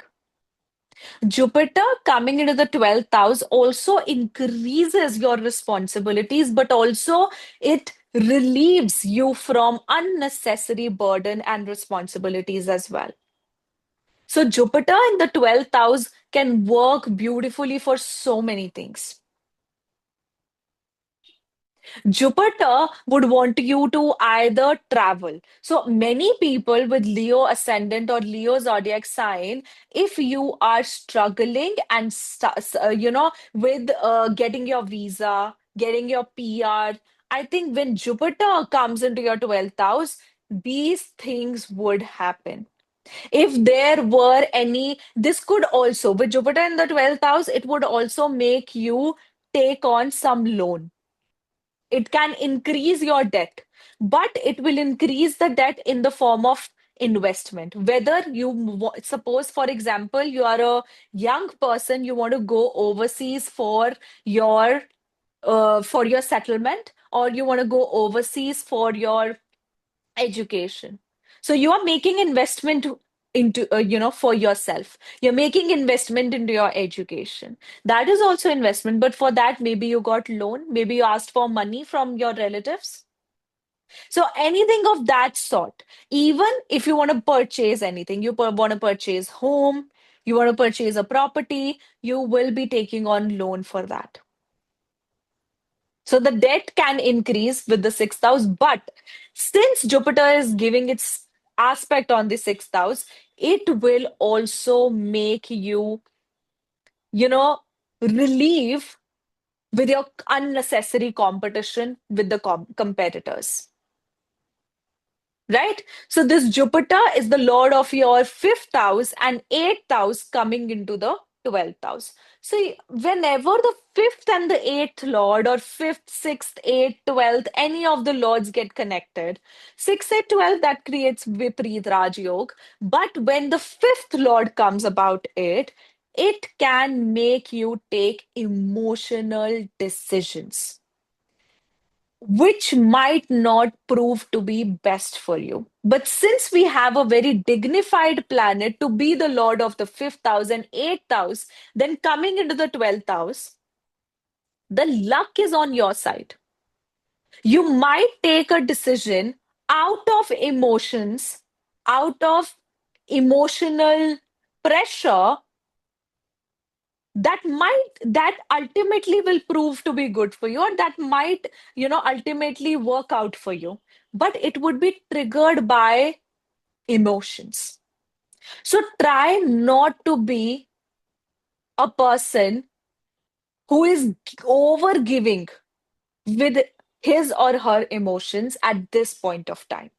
Jupiter coming into the 12th house also increases your responsibilities, but also it relieves you from unnecessary burden and responsibilities as well. So, Jupiter in the 12th house can work beautifully for so many things. Jupiter would want you to either travel. So many people with Leo ascendant or Leo zodiac sign, if you are struggling and with getting your visa, getting your PR, I think when Jupiter comes into your 12th house, these things would happen. If there were any, this could also, with Jupiter in the 12th house, it would also make you take on some loan. It can increase your debt, but it will increase the debt in the form of investment. Whether suppose, for example, you are a young person, you want to go overseas your for your settlement, or you want to go overseas for your education. So you are making investment into for yourself. You're making investment into your education. That is also investment, but for that maybe you got loan, maybe you asked for money from your relatives. So anything of that sort. Even if you want to purchase anything, want to purchase home, you want to purchase a property, you will be taking on loan for that. So the debt can increase with the sixth house, but since Jupiter is giving its aspect on the sixth house, it will also make you, you know, relieve with your unnecessary competition with the competitors. Right? So this Jupiter is the lord of your fifth house and eighth house coming into the 12th house. So whenever the fifth and the eighth lord, or fifth, sixth, eighth, 12th, any of the lords get connected, 6, 8, 12, that creates Vipreet Raj Yoga. But when the fifth lord comes about it, it can make you take emotional decisions which might not prove to be best for you. But since we have a very dignified planet to be the lord of the fifth house and eighth house, then coming into the 12th house, the luck is on your side. You might take a decision out of emotions, out of emotional pressure, that ultimately will prove to be good for you, or that might ultimately work out for you, but it would be triggered by emotions. So try not to be a person who is over giving with his or her emotions at this point of time.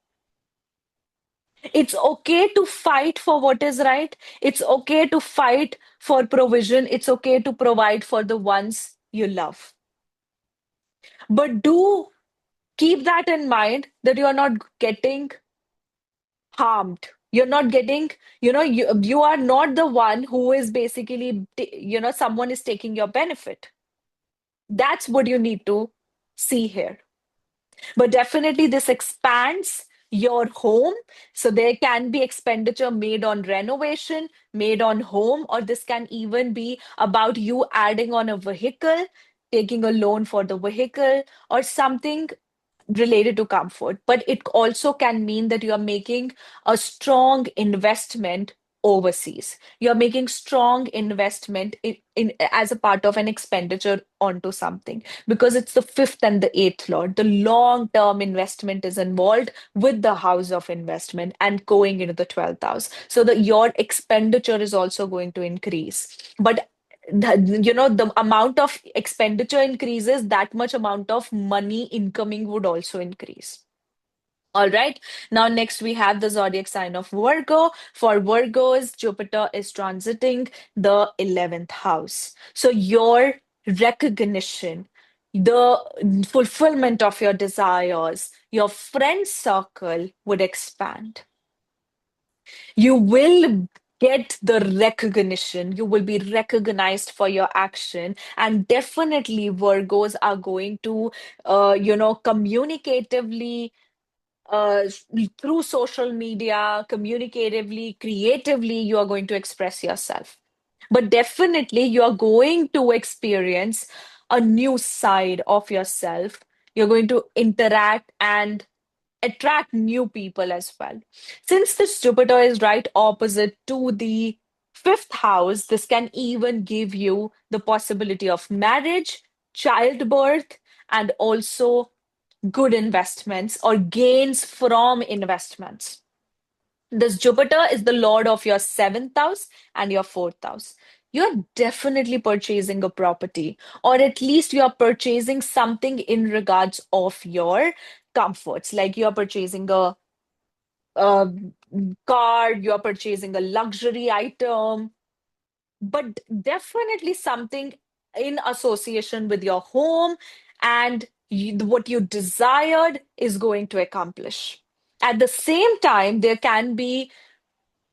It's okay to fight for what is right. It's okay to fight for provision. It's okay to provide for the ones you love. But do keep that in mind, that you are not getting harmed. You're not getting, you are not the one who is basically, someone is taking your benefit. That's what you need to see here. But definitely, this expands your home. So there can be expenditure made on renovation, made on home, or this can even be about you adding on a vehicle, taking a loan for the vehicle, or something related to comfort, but it also can mean that you are making a strong investment overseas. You're making strong investment in as a part of an expenditure onto something, because it's the fifth and the eighth lord. The long-term investment is involved with the house of investment and going into the 12th house. So that your expenditure is also going to increase. But the amount of expenditure increases, that much amount of money incoming would also increase. All right. Now, next we have the zodiac sign of Virgo. For Virgos, Jupiter is transiting the 11th house. So, your recognition, the fulfillment of your desires, your friend circle would expand. You will get the recognition. You will be recognized for your action. And definitely, Virgos are going to, communicatively, uh, through social media, communicatively, creatively, you are going to express yourself. But definitely, you are going to experience a new side of yourself. You're going to interact and attract new people as well. Since this Jupiter is right opposite to the fifth house, this can even give you the possibility of marriage, childbirth, and also good investments or gains from investments. This Jupiter is the lord of your seventh house and your fourth house. You're definitely purchasing a property, or at least you're purchasing something in regards of your comforts. Like you're purchasing a car, you're purchasing a luxury item, but definitely something in association with your home and what you desired is going to accomplish. At the same time, there can be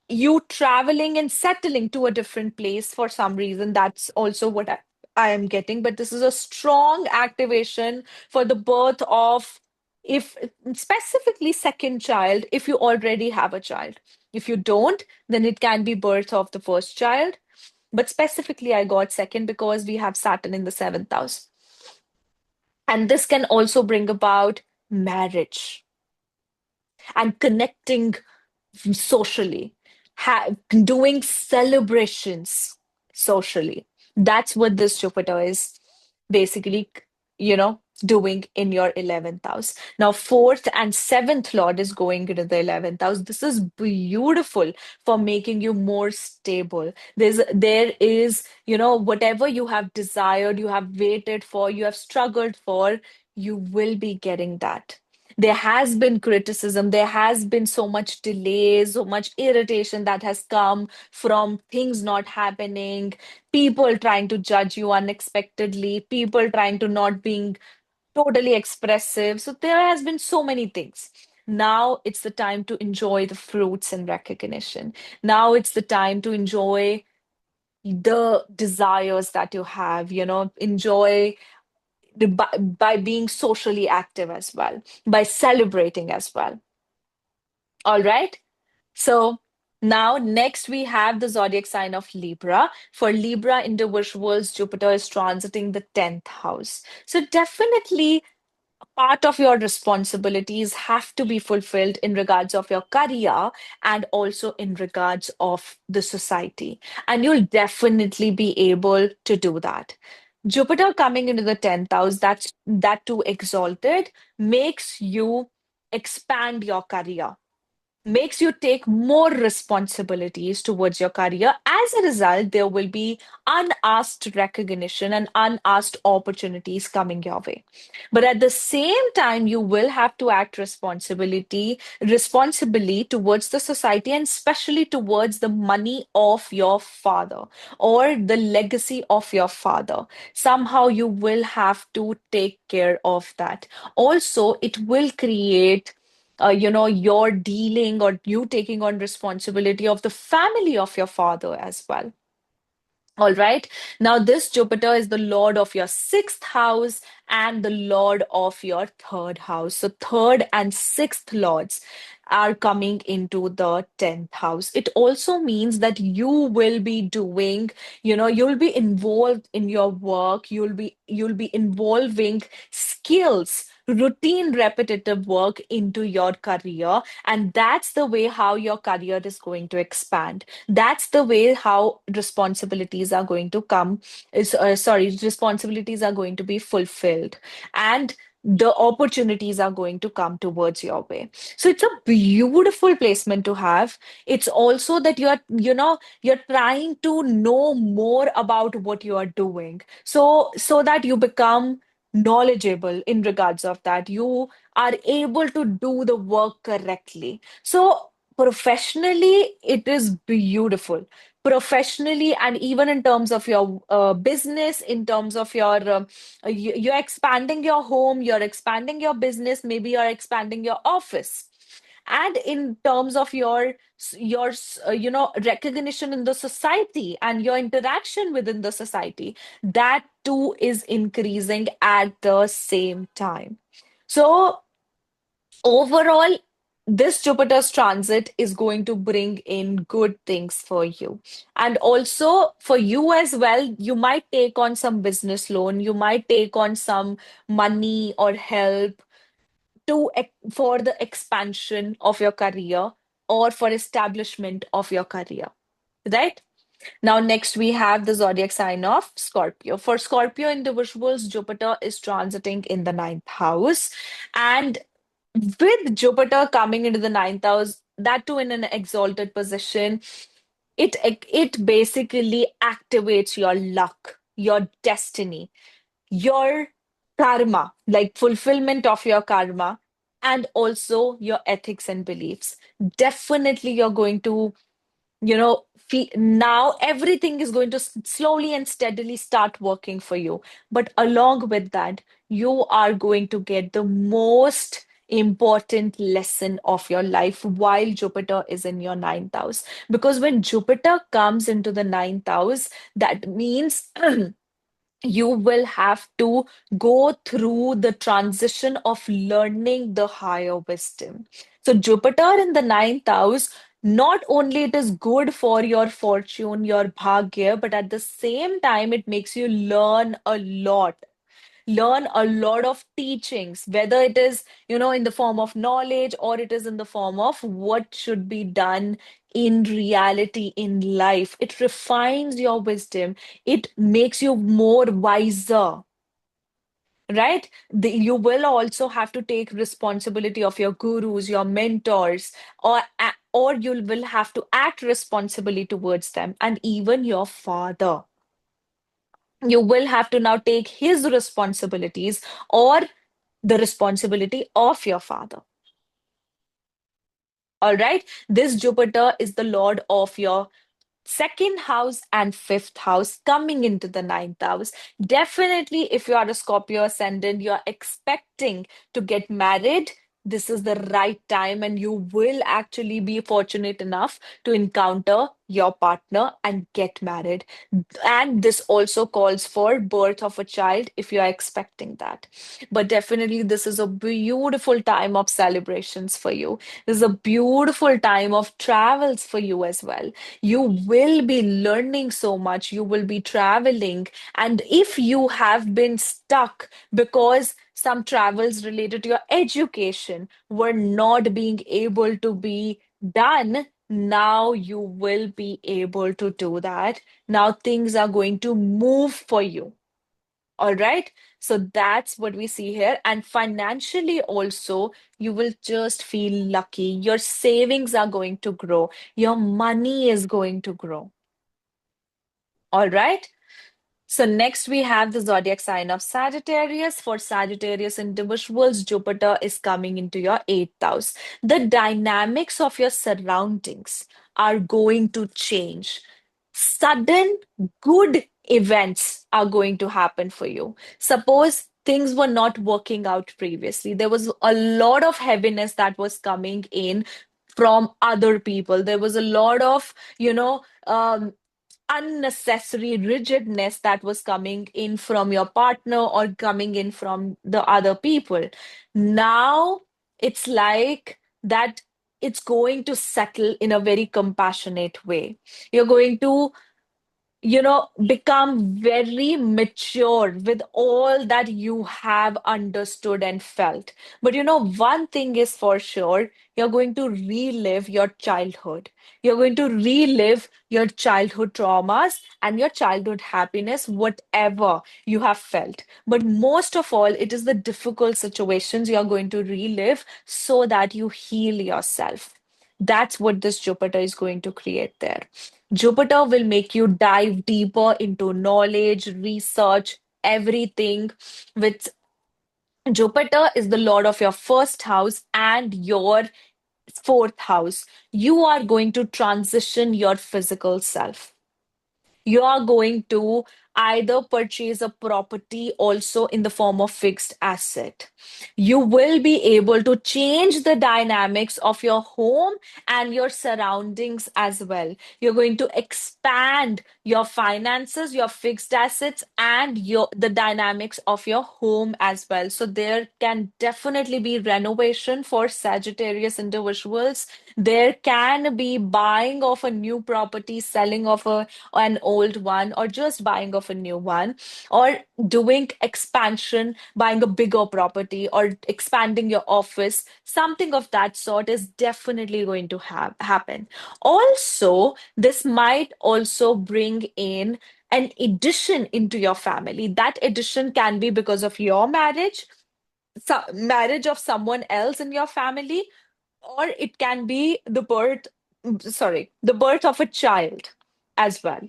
you traveling and settling to a different place for some reason. That's also what I am getting. But this is a strong activation for the birth of, if specifically second child, if you already have a child. If you don't, then it can be birth of the first child. But specifically, I got second because we have Saturn in the seventh house. And this can also bring about marriage and connecting socially, doing celebrations socially. That's what this Jupiter is basically, doing in your 11th house. Now, fourth and seventh Lord is going into the 11th house. This is beautiful for making you more stable. There is, whatever you have desired, you have waited for, you have struggled for, you will be getting that. There has been criticism, there has been so much delay, so much irritation that has come from things not happening, people trying to judge you unexpectedly, people trying to not being totally expressive. So there has been so many things. Now it's the time to enjoy the fruits and recognition. Now it's the time to enjoy the desires that you have, enjoy by being socially active as well, by celebrating as well. All right. So now, next we have the zodiac sign of Libra. For Libra individuals, Jupiter is transiting the 10th house. So definitely part of your responsibilities have to be fulfilled in regards of your career and also in regards of the society. And you'll definitely be able to do that. Jupiter coming into the 10th house, that too exalted, makes you expand your career, makes you take more responsibilities towards your career. As a result, there will be unasked recognition and unasked opportunities coming your way. But at the same time, you will have to act responsibly towards the society and especially towards the money of your father or the legacy of your father. Somehow you will have to take care of that. Also, it will create you're dealing or you taking on responsibility of the family of your father as well. All right. Now, this Jupiter is the Lord of your sixth house and the Lord of your third house. So, third and sixth Lords are coming into the 10th house. It also means that you will be doing, you'll be involved in your work, you'll be involving skills, routine repetitive work into your career, and that's the way how your career is going to expand. That's the way how responsibilities are going to come is sorry, responsibilities are going to be fulfilled, and the opportunities are going to come towards your way. So it's a beautiful placement to have. It's also that you're trying to know more about what you are doing, so that you become knowledgeable in regards of that, you are able to do the work correctly. So professionally, it is beautiful. Professionally, and even in terms of your business, in terms of your, you're expanding your home, you're expanding your business, maybe you're expanding your office. And in terms of your recognition in the society and your interaction within the society, that too is increasing at the same time. So overall, this Jupiter's transit is going to bring in good things for you. And also for you as well, you might take on some business loan, you might take on some money or help for the expansion of your career or for establishment of your career, right? Now, next we have the zodiac sign of Scorpio. For Scorpio individuals, Jupiter is transiting in the ninth house. And with Jupiter coming into the ninth house, that too in an exalted position, it basically activates your luck, your destiny, your karma, like fulfillment of your karma, and also your ethics and beliefs. Definitely, you're going to now everything is going to slowly and steadily start working for you. But along with that, you are going to get the most important lesson of your life while Jupiter is in your ninth house. Because when Jupiter comes into the ninth house, that means you will have to go through the transition of learning the higher wisdom. So Jupiter in the ninth house, not only it is good for your fortune, your bhagya, but at the same time, it makes you learn a lot of teachings, whether it is, in the form of knowledge or it is in the form of what should be done in reality in life. It refines your wisdom. It makes you more wiser, right? You will also have to take responsibility of your gurus, your mentors, or you will have to act responsibly towards them, and even your father. You will have to now take his responsibilities or the responsibility of your father. All right. This Jupiter is the lord of your second house and fifth house coming into the ninth house. Definitely, if you are a Scorpio ascendant, you're expecting to get married. This is the right time, and you will actually be fortunate enough to encounter your partner and get married. And this also calls for birth of a child if you are expecting that. But definitely, this is a beautiful time of celebrations for you. This is a beautiful time of travels for you as well. You will be learning so much. You will be traveling. And if you have been stuck because some travels related to your education were not being able to be done, now you will be able to do that. Now things are going to move for you. All right. So that's what we see here. And financially, also, you will just feel lucky. Your savings are going to grow. Your money is going to grow. All right. So next we have the zodiac sign of Sagittarius. For Sagittarius individuals, Jupiter is coming into your eighth house. The dynamics of your surroundings are going to change. Sudden good events are going to happen for you. Suppose things were not working out previously. There was a lot of heaviness that was coming in from other people. There was a lot of, unnecessary rigidness that was coming in from your partner or coming in from the other people. Now it's like that it's going to settle in a very compassionate way. You're going to become very mature with all that you have understood and felt. But one thing is for sure, you're going to relive your childhood. You're going to relive your childhood traumas and your childhood happiness, whatever you have felt. But most of all, it is the difficult situations you're going to relive so that you heal yourself. That's what this Jupiter is going to create there. Jupiter will make you dive deeper into knowledge, research, everything. With Jupiter is the lord of your first house and your fourth house. You are going to transition your physical self. You are going to either purchase a property also in the form of fixed asset. You will be able to change the dynamics of your home and your surroundings as well. You're going to expand your finances, your fixed assets, and the dynamics of your home as well. So there can definitely be renovation for Sagittarius individuals. There can be buying of a new property, selling of an old one, or just buying of of a new one, or doing expansion, buying a bigger property, or expanding your office, something of that sort is definitely going to happen. Also, this might also bring in an addition into your family. That addition can be because of your marriage, marriage of someone else in your family, or it can be the birth of a child as well.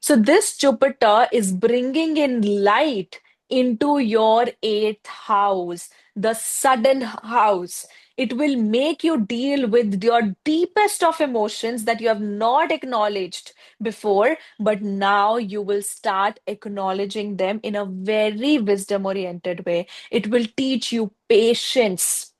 So this Jupiter is bringing in light into your eighth house, the sudden house. It will make you deal with your deepest of emotions that you have not acknowledged before, but now you will start acknowledging them in a very wisdom-oriented way. It will teach you patience.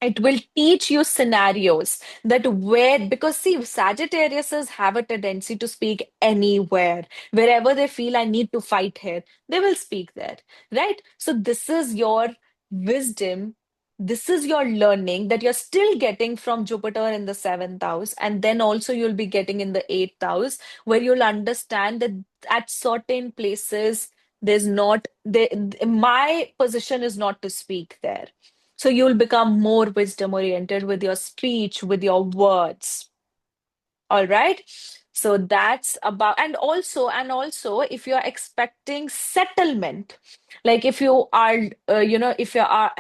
It will teach you scenarios that where, because see, Sagittariuses have a tendency to speak anywhere, wherever they feel I need to fight here, they will speak there, right? So this is your wisdom. This is your learning that you're still getting from Jupiter in the seventh house, and then also you'll be getting in the eighth house, where you'll understand that at certain places, there's not, there, my position is not to speak there, so you'll become more wisdom oriented with your speech, with your words. All right. So that's about, and also, if you're expecting settlement, like if you are, if you are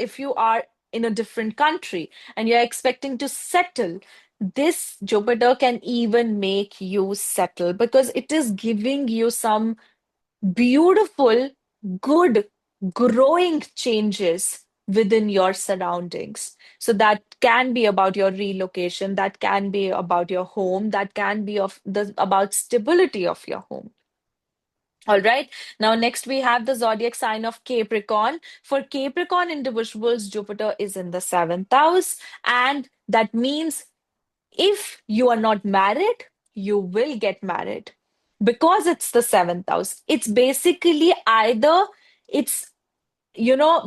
if you are in a different country and you're expecting to settle, this Jupiter can even make you settle because it is giving you some beautiful, good, growing changes within your surroundings. So that can be about your relocation, that can be about your home, that can be of the about stability of your home. All right. Now, next we have the zodiac sign of Capricorn. For Capricorn individuals, Jupiter is in the seventh house, and that means if you are not married, you will get married because it's the seventh house. It's basically either it's,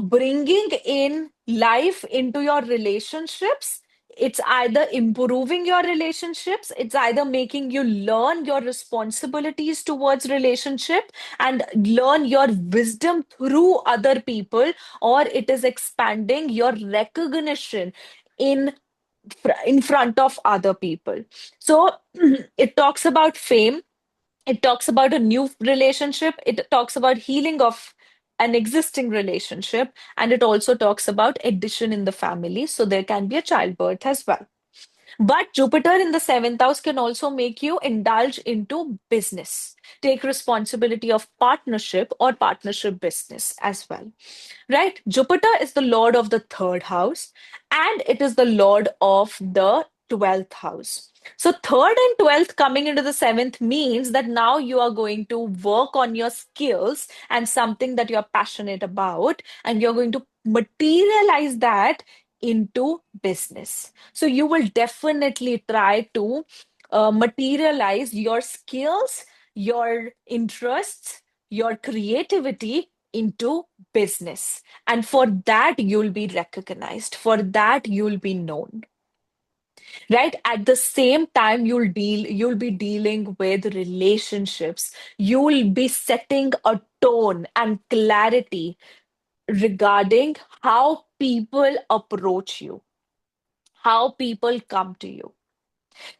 bringing in life into your relationships. It's either improving your relationships, it's either making you learn your responsibilities towards relationship and learn your wisdom through other people, or it is expanding your recognition in in front of other people. So it talks about fame, it talks about a new relationship, it talks about healing of an existing relationship, and it also talks about addition in the family. So there can be a childbirth as well. But Jupiter in the seventh house can also make you indulge into business, take responsibility of partnership or partnership business as well. Right? Jupiter is the lord of the third house and it is the lord of the 12th house. So, third and 12th coming into the seventh means that now you are going to work on your skills and something that you're passionate about, and you're going to materialize that into business. So, you will definitely try to materialize your skills, your interests, your creativity into business. And for that, you'll be recognized. For that, you'll be known. Right? At the same time, you'll be dealing with relationships. You'll be setting a tone and clarity regarding how people approach you, how people come to you.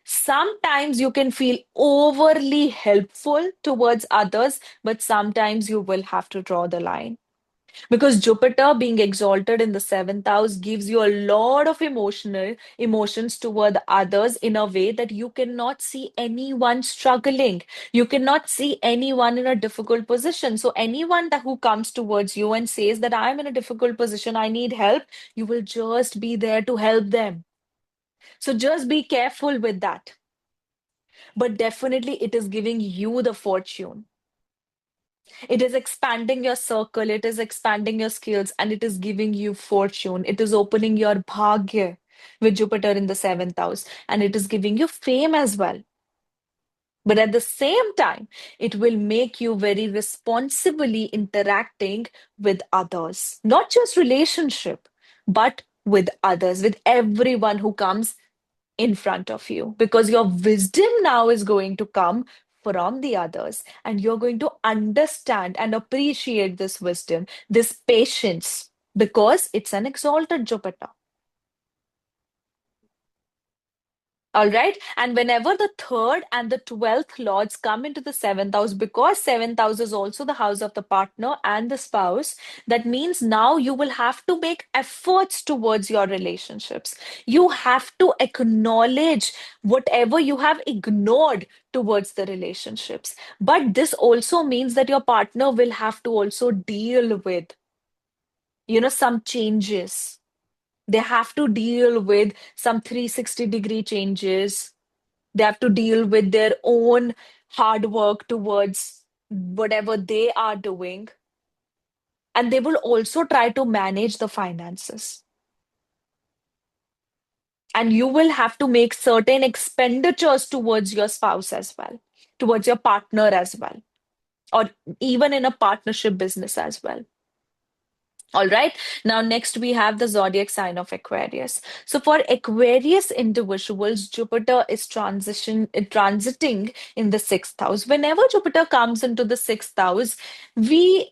Sometimes you can feel overly helpful towards others, but sometimes you will have to draw the line. Because Jupiter being exalted in the seventh house gives you a lot of emotions toward others in a way that you cannot see anyone struggling. You cannot see anyone in a difficult position. So anyone who comes towards you and says that I'm in a difficult position, I need help, you will just be there to help them. So just be careful with that. But definitely it is giving you the fortune. It is expanding your circle, it is expanding your skills, and it is giving you fortune. It is opening your bhagya with Jupiter in the seventh house, and it is giving you fame as well. But at the same time, it will make you very responsibly interacting with others, not just relationship, but with others, with everyone who comes in front of you, because your wisdom now is going to come from the others, and you're going to understand and appreciate this wisdom, this patience, because it's an exalted Jupiter. All right. And whenever the third and the 12th lords come into the seventh house, because seventh house is also the house of the partner and the spouse, that means now you will have to make efforts towards your relationships. You have to acknowledge whatever you have ignored towards the relationships. But this also means that your partner will have to also deal with, some changes. They have to deal with some 360-degree changes. They have to deal with their own hard work towards whatever they are doing. And they will also try to manage the finances. And you will have to make certain expenditures towards your spouse as well, towards your partner as well, or even in a partnership business as well. All right. Now, next we have the zodiac sign of Aquarius. So, for Aquarius individuals, Jupiter is transiting in the sixth house. Whenever Jupiter comes into the sixth house, we,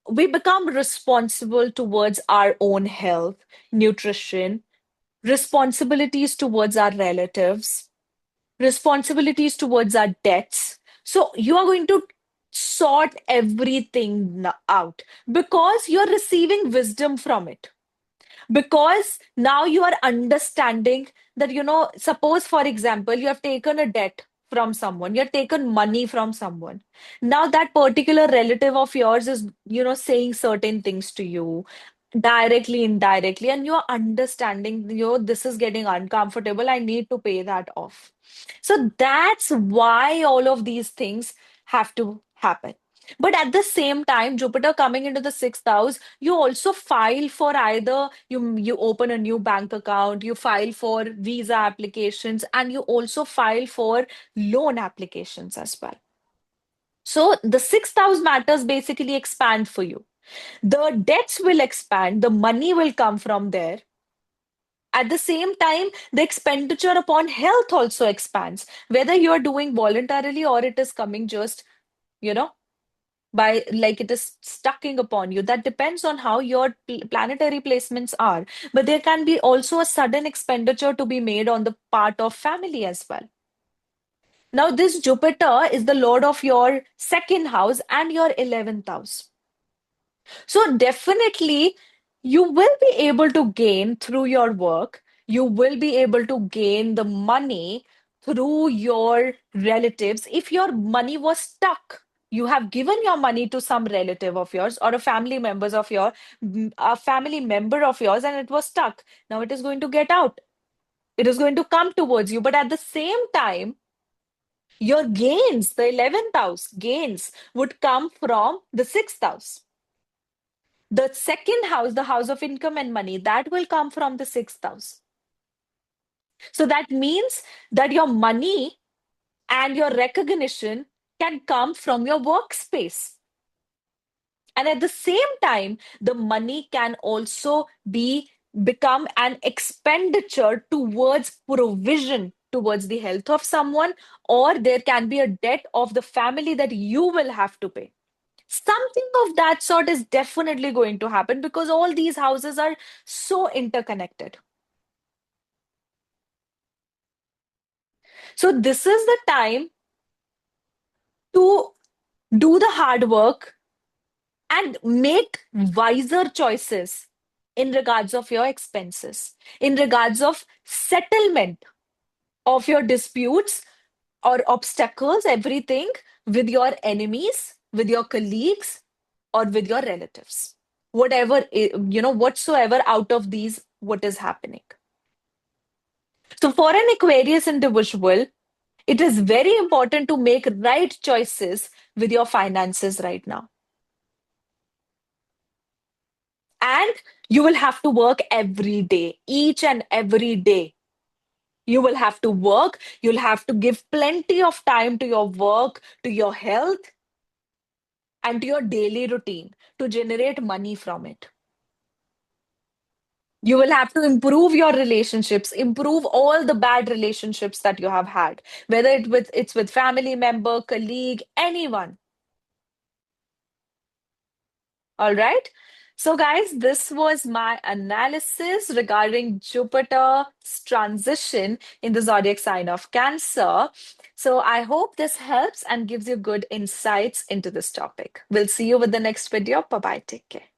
we become responsible towards our own health, nutrition, responsibilities towards our relatives, responsibilities towards our debts. So you are going to sort everything out because you're receiving wisdom from it. Because now you are understanding that, suppose, for example, you have taken a debt from someone, you have taken money from someone. Now that particular relative of yours is, saying certain things to you directly, indirectly, and you're understanding, this is getting uncomfortable. I need to pay that off. So that's why all of these things have to happen. But at the same time, Jupiter coming into the sixth house, you also file for either you open a new bank account, you file for visa applications, and you also file for loan applications as well. So the sixth house matters basically expand for you. The debts will expand, the money will come from there. At the same time, the expenditure upon health also expands, whether you're doing voluntarily or it is coming just, you know, by like it is stucking upon you. That depends on how your planetary placements are. But there can be also a sudden expenditure to be made on the part of family as well. Now, this Jupiter is the lord of your second house and your 11th house. So definitely, you will be able to gain through your work. You will be able to gain the money through your relatives. If your money was stuck, you have given your money to some relative of yours or a family member of yours, and it was stuck. Now it is going to get out. It is going to come towards you. But at the same time, your gains, the 11th house gains, would come from the sixth house. The second house, the house of income and money, that will come from the sixth house. So that means that your money and your recognition can come from your workspace. And at the same time, the money can also become an expenditure towards provision towards the health of someone, or there can be a debt of the family that you will have to pay. Something of that sort is definitely going to happen because all these houses are so interconnected. So, this is the time to do the hard work and make wiser choices in regards of your expenses, in regards of settlement of your disputes or obstacles, everything with your enemies, with your colleagues, or with your relatives. Whatever, whatsoever out of these, what is happening. So, for an Aquarius individual, it is very important to make right choices with your finances right now. And you will have to work every day, each and every day. You will have to work. You'll have to give plenty of time to your work, to your health, and to your daily routine to generate money from it. You will have to improve your relationships, improve all the bad relationships that you have had, whether it's with family member, colleague, anyone. All right. So, guys, this was my analysis regarding Jupiter's transition in the zodiac sign of Cancer. So, I hope this helps and gives you good insights into this topic. We'll see you with the next video. Bye bye. Take care.